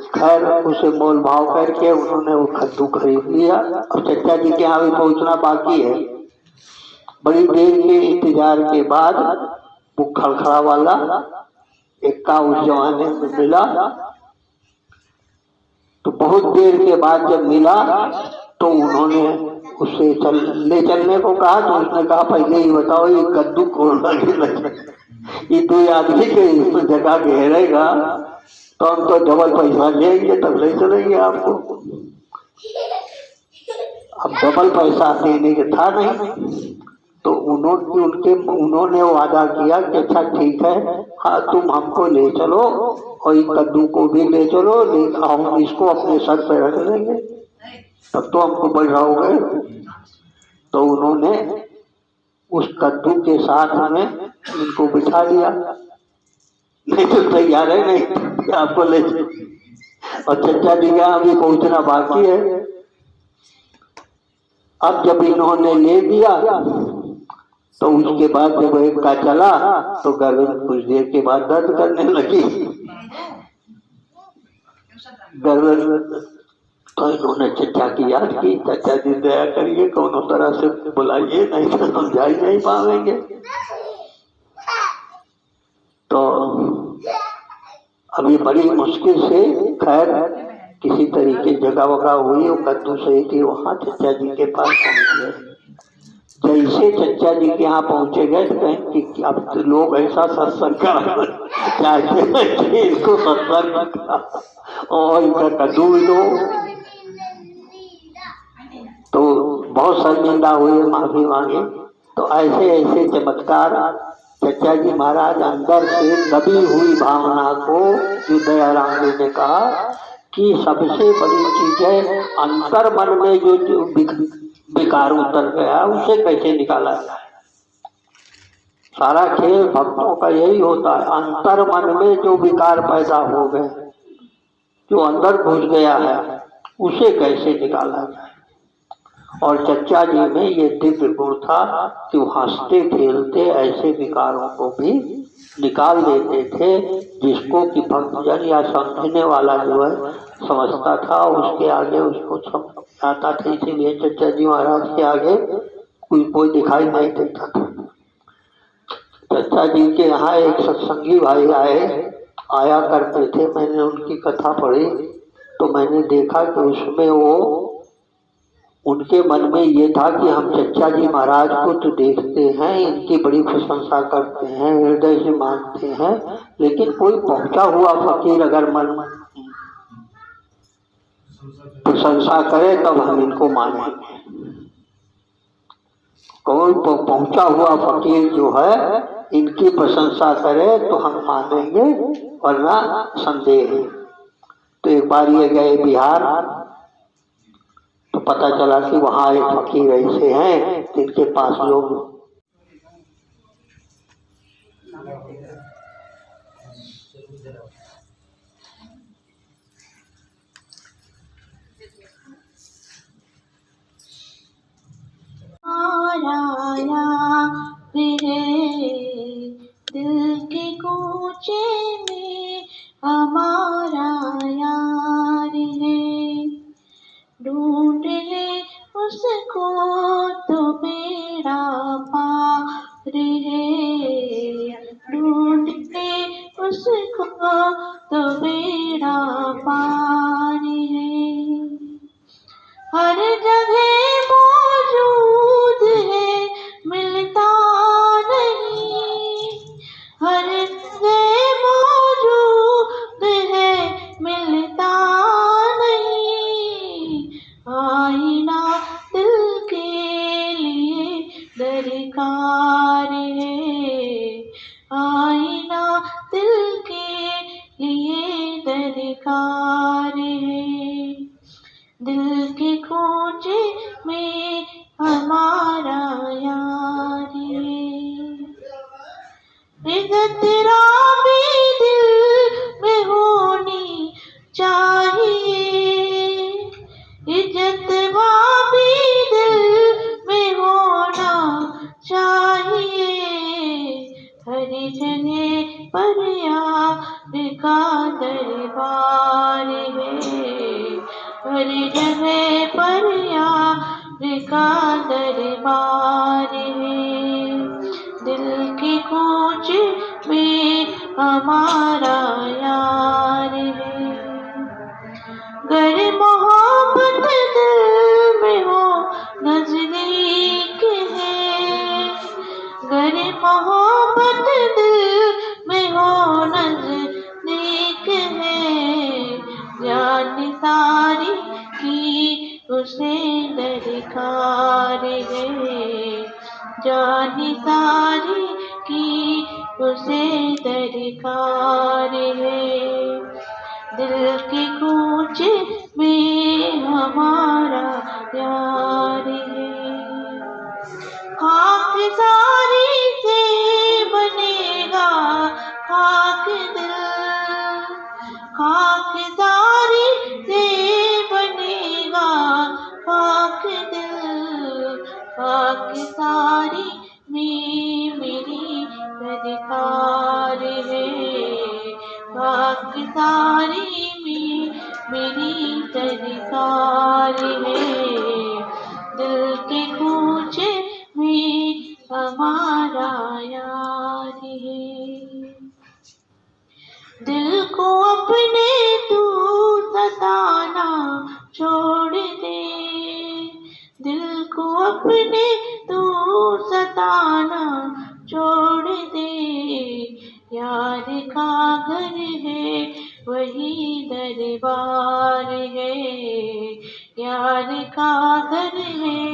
खैर उसे मोल भाव करके उन्होंने वो कद्दू खरीद लिया। अब चचा जी के यहाँ भी पहुंचना बाकी है। बड़ी देर के इंतजार के बाद वो खड़खड़ा वाला इक्का उस जमाने में मिला। तो बहुत देर के बाद जब मिला तो उन्होंने उसे ले चलने को कहा। तो उसने कहा पहले ही बताओ ये कद्दू कौन लगे, ये दो आदमी के इस जगह घेरेगा तो हम तो डबल पैसा लेंगे तब ले चलेंगे आपको। अब डबल पैसा देने के था नहीं, तो उन्होंने वादा किया कि अच्छा ठीक है, हाँ तुम हमको ले चलो और इस कद्दू को भी ले चलो, हम इसको अपने सर पे रख लेंगे तब तो हमको बढ़ाओगे। तो उन्होंने उस कद्दू के साथ में इनको बिठा दिया, नहीं तो तैयार है नहीं आपको ले चलो। और चचा जी का अभी पहुंचना बाकी है। अब जब इन्होंने ले दिया तो उसके बाद जब एक का चला तो गर्दन कुछ देर के बाद दर्द करने लगी गर्दन। तो इन्होंने चचा की याद की, चचा जी दया करिए कोनो तरह से बुलाइए, नहीं तो हम जा ही नहीं पाएंगे। तो अभी बड़ी मुश्किल से खैर किसी तरीके जगह वगह हुई, वो कद्दू सही थी, वहाँ चचा जी के पास पहुँच गए। जैसे चचा जी के यहाँ पहुँचे गए तो कहें कि अब तो लोग ऐसा सत्संग चाहते हैं कि इनको सत्संग और इनका कद्दू लो। तो बहुत शर्मिंदा हुए, माफी मांगे। तो ऐसे ऐसे चमत्कार चचा जी महाराज अंदर से दबी हुई भावना को दयाराम जी ने कहा कि सबसे बड़ी चीज है अंतर मन में जो विकार उतर गया उसे कैसे निकाला जाए। सारा खेल भक्तों का यही होता है, अंतर मन में जो विकार पैदा हो गए जो अंदर घुस गया है उसे कैसे निकाला जाए। और चच्चा जी में ये दिव्य गुण था कि वो हंसते खेलते ऐसे विकारों को भी निकाल देते थे जिसको कि भक्तजन या समझने वाला जो है समझता था, उसके आगे उसको समझ आता था। इसीलिए चच्चा जी महाराज के आगे कोई दिखाई नहीं देता था। चच्चा जी के यहाँ एक सत्संगी भाई आया करते थे। मैंने उनकी कथा पढ़ी तो मैंने देखा कि उसमें वो उनके मन में ये था कि हम चच्चा जी महाराज को तो देखते हैं, इनकी बड़ी प्रशंसा करते हैं, हृदय से मानते हैं, लेकिन कोई पहुंचा हुआ फकीर अगर मन प्रशंसा करे तब हम इनको मानेंगे। कोई पहुंचा हुआ फकीर जो है इनकी प्रशंसा करे तो हम मानेंगे, वरना संदेह है। तो एक बार ये गए बिहार तो पता चला कि वहाँ एक फकीर ऐसे हैं जिनके पास लोग आया दिल के कूचे में हमारा यार है, ढूंढ ले उसको तो बेड़ा पार है, ढूंढ ले उसको तो बेड़ा पार है। हर जगह मौजूद है मिलता नहीं, हर जगह मौजूद है मिलता नहीं, आईना दिल के लिए दरकार है, आईना दिल के लिए दरकार है। दिल के खोजे में हमारा यार है, इज्जत भी दिल में होनी चाहिए, इज्जत भी दिल में होना चाहिए, हर जगह पर यार का दरबार है, हर जगह पर यार का दरबार है। दिल की कूच में हमारा यार है, गर मोहब्बत दिल में हो नजदीक है, गर मोहब्बत दिल में हो नजदीक है, जान सारी की उसे दरकार है, जान सारी की उसे दरकार है। दिल की कूच में हमारा यार है, खाक सारी से बनेगा खाक दिल, खाक सारी से बनेगा खाक दिल, खाक सारी में मेरी दरकार है, खाक सारी में मेरी दरकार है। दिल के कूच में हमारा यार है, दिल को अपने तू सताना छोड़ दे, दिल को अपने तू सताना छोड़ दे, यार का घर है वही दरबार है, यार का घर है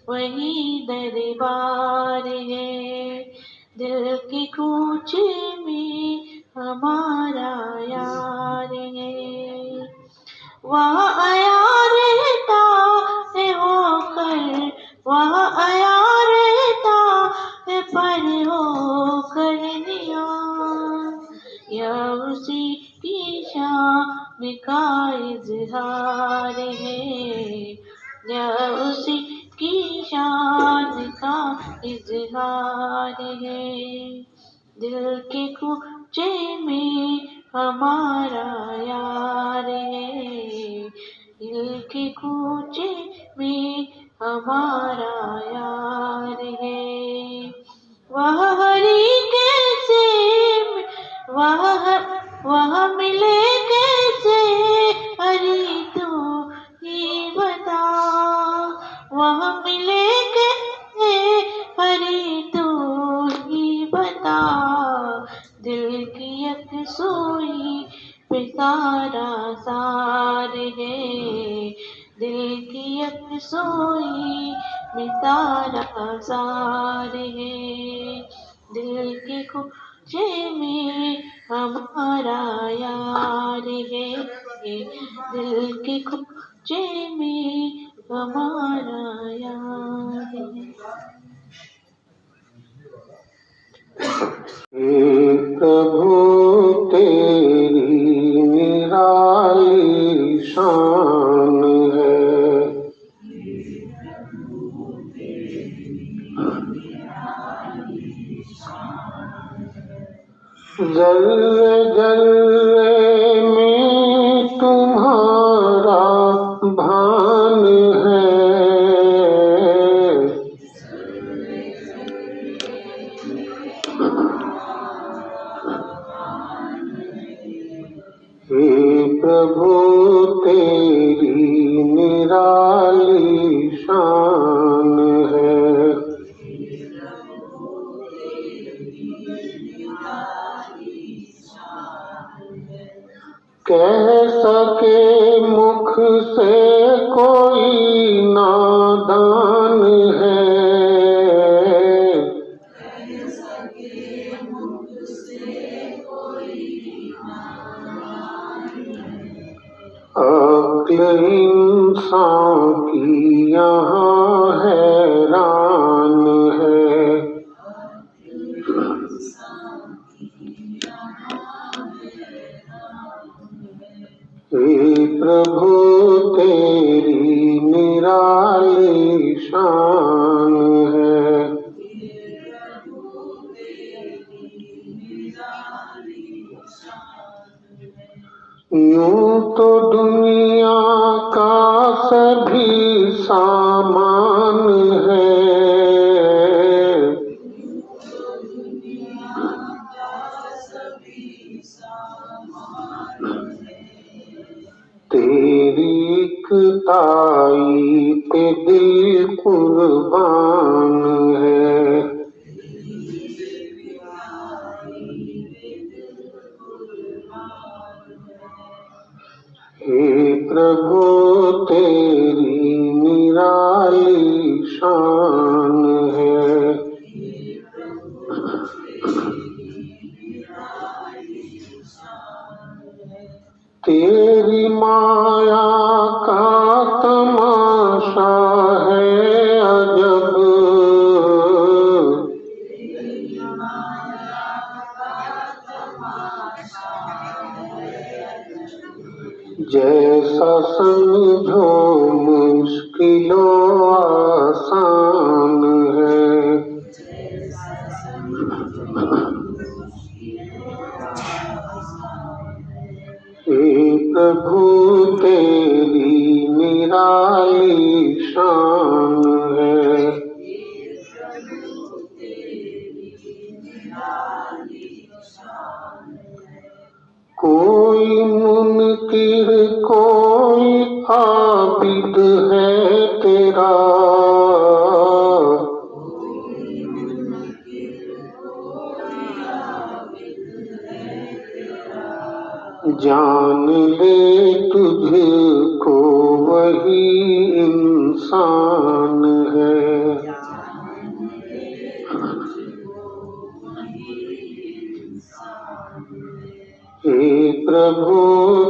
वही दरबार है। दिल की कूच में हमारा यार है, वहाँ आया रहता है होकर, वहाँ आया रहता है पर होकर दिया, या उसी की शान का इजहार है। दिल के कूचे में हमारा यार है, दिल के कूचे में हमारा यार है। वह हरी कैसे वह मिले कैसे, हरी तू ही बता। वह मिले कैसे, हरी तू ही बता। दिल की यकसुई पे सारा सार है, दिल की यकसुई में सारा सार है। दिल के कूचे में हमारा यार है, दिल के कूचे में हमारा यार है। हे प्रभु तेरी निराली शान है, जर्रे जर्रे में तुम्हारा भान है। हे प्रभु तेरी निराली शान है, कह सके मुख से कोई नादान है। अक्ल इंसान की यहाँ हैरान है, हे प्रभु तेरी निराली शान है। यूं तो दुनिया का सभी सामान है, तेरी इकताई पे दिल कुर्बान है। हे प्रभु तेरी निराली शान है, तेरी माया का तमाशा है अजब, जैसा समझो मुश्किलों आसान है। हे प्रभु तेरी निराली शान है, कोई मुनकिर कोई आबिद है तेरा, जान ले तुझको वही इंसान है। हे प्रभु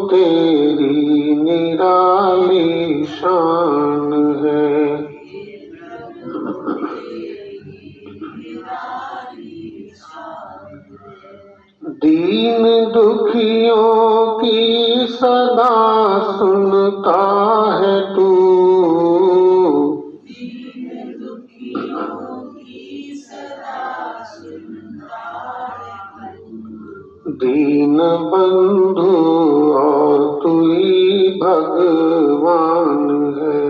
तेरी निराली शान है, दीन दुखियों की सदा सुनता है तू, दीन बंधु और तू ही भगवान है।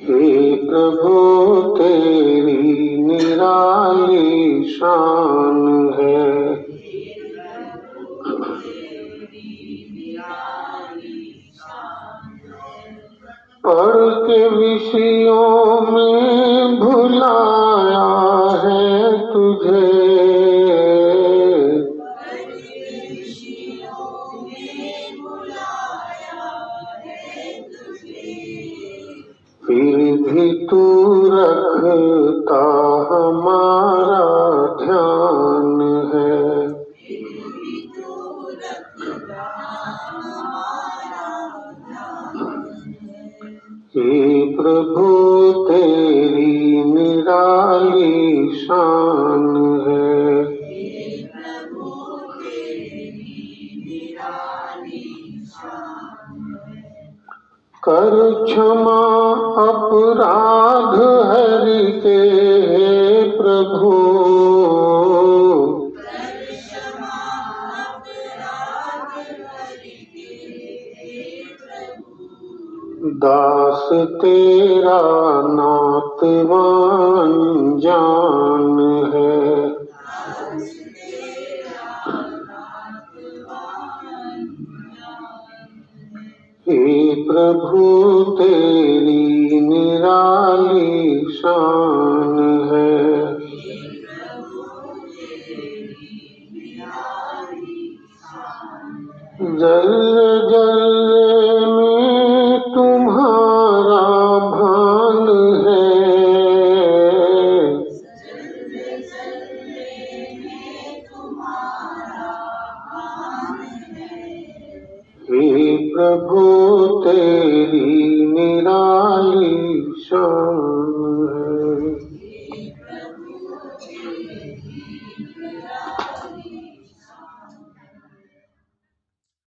हे प्रभु तेरी निराली शान है। पढ़ के विषयों में भुलाया है तुझे, फिर भी तू रखता हमारा ध्यान है। हे प्रभु तेरी निराली शान है। कर क्षमा अपराध हरि के हे प्रभु, दास तेरा नातवान जान है। हे प्रभु तेरी निराली शान है। जल्ले जल्ले में तुम्हारा भान है। हे प्रभु तेरी निराली शान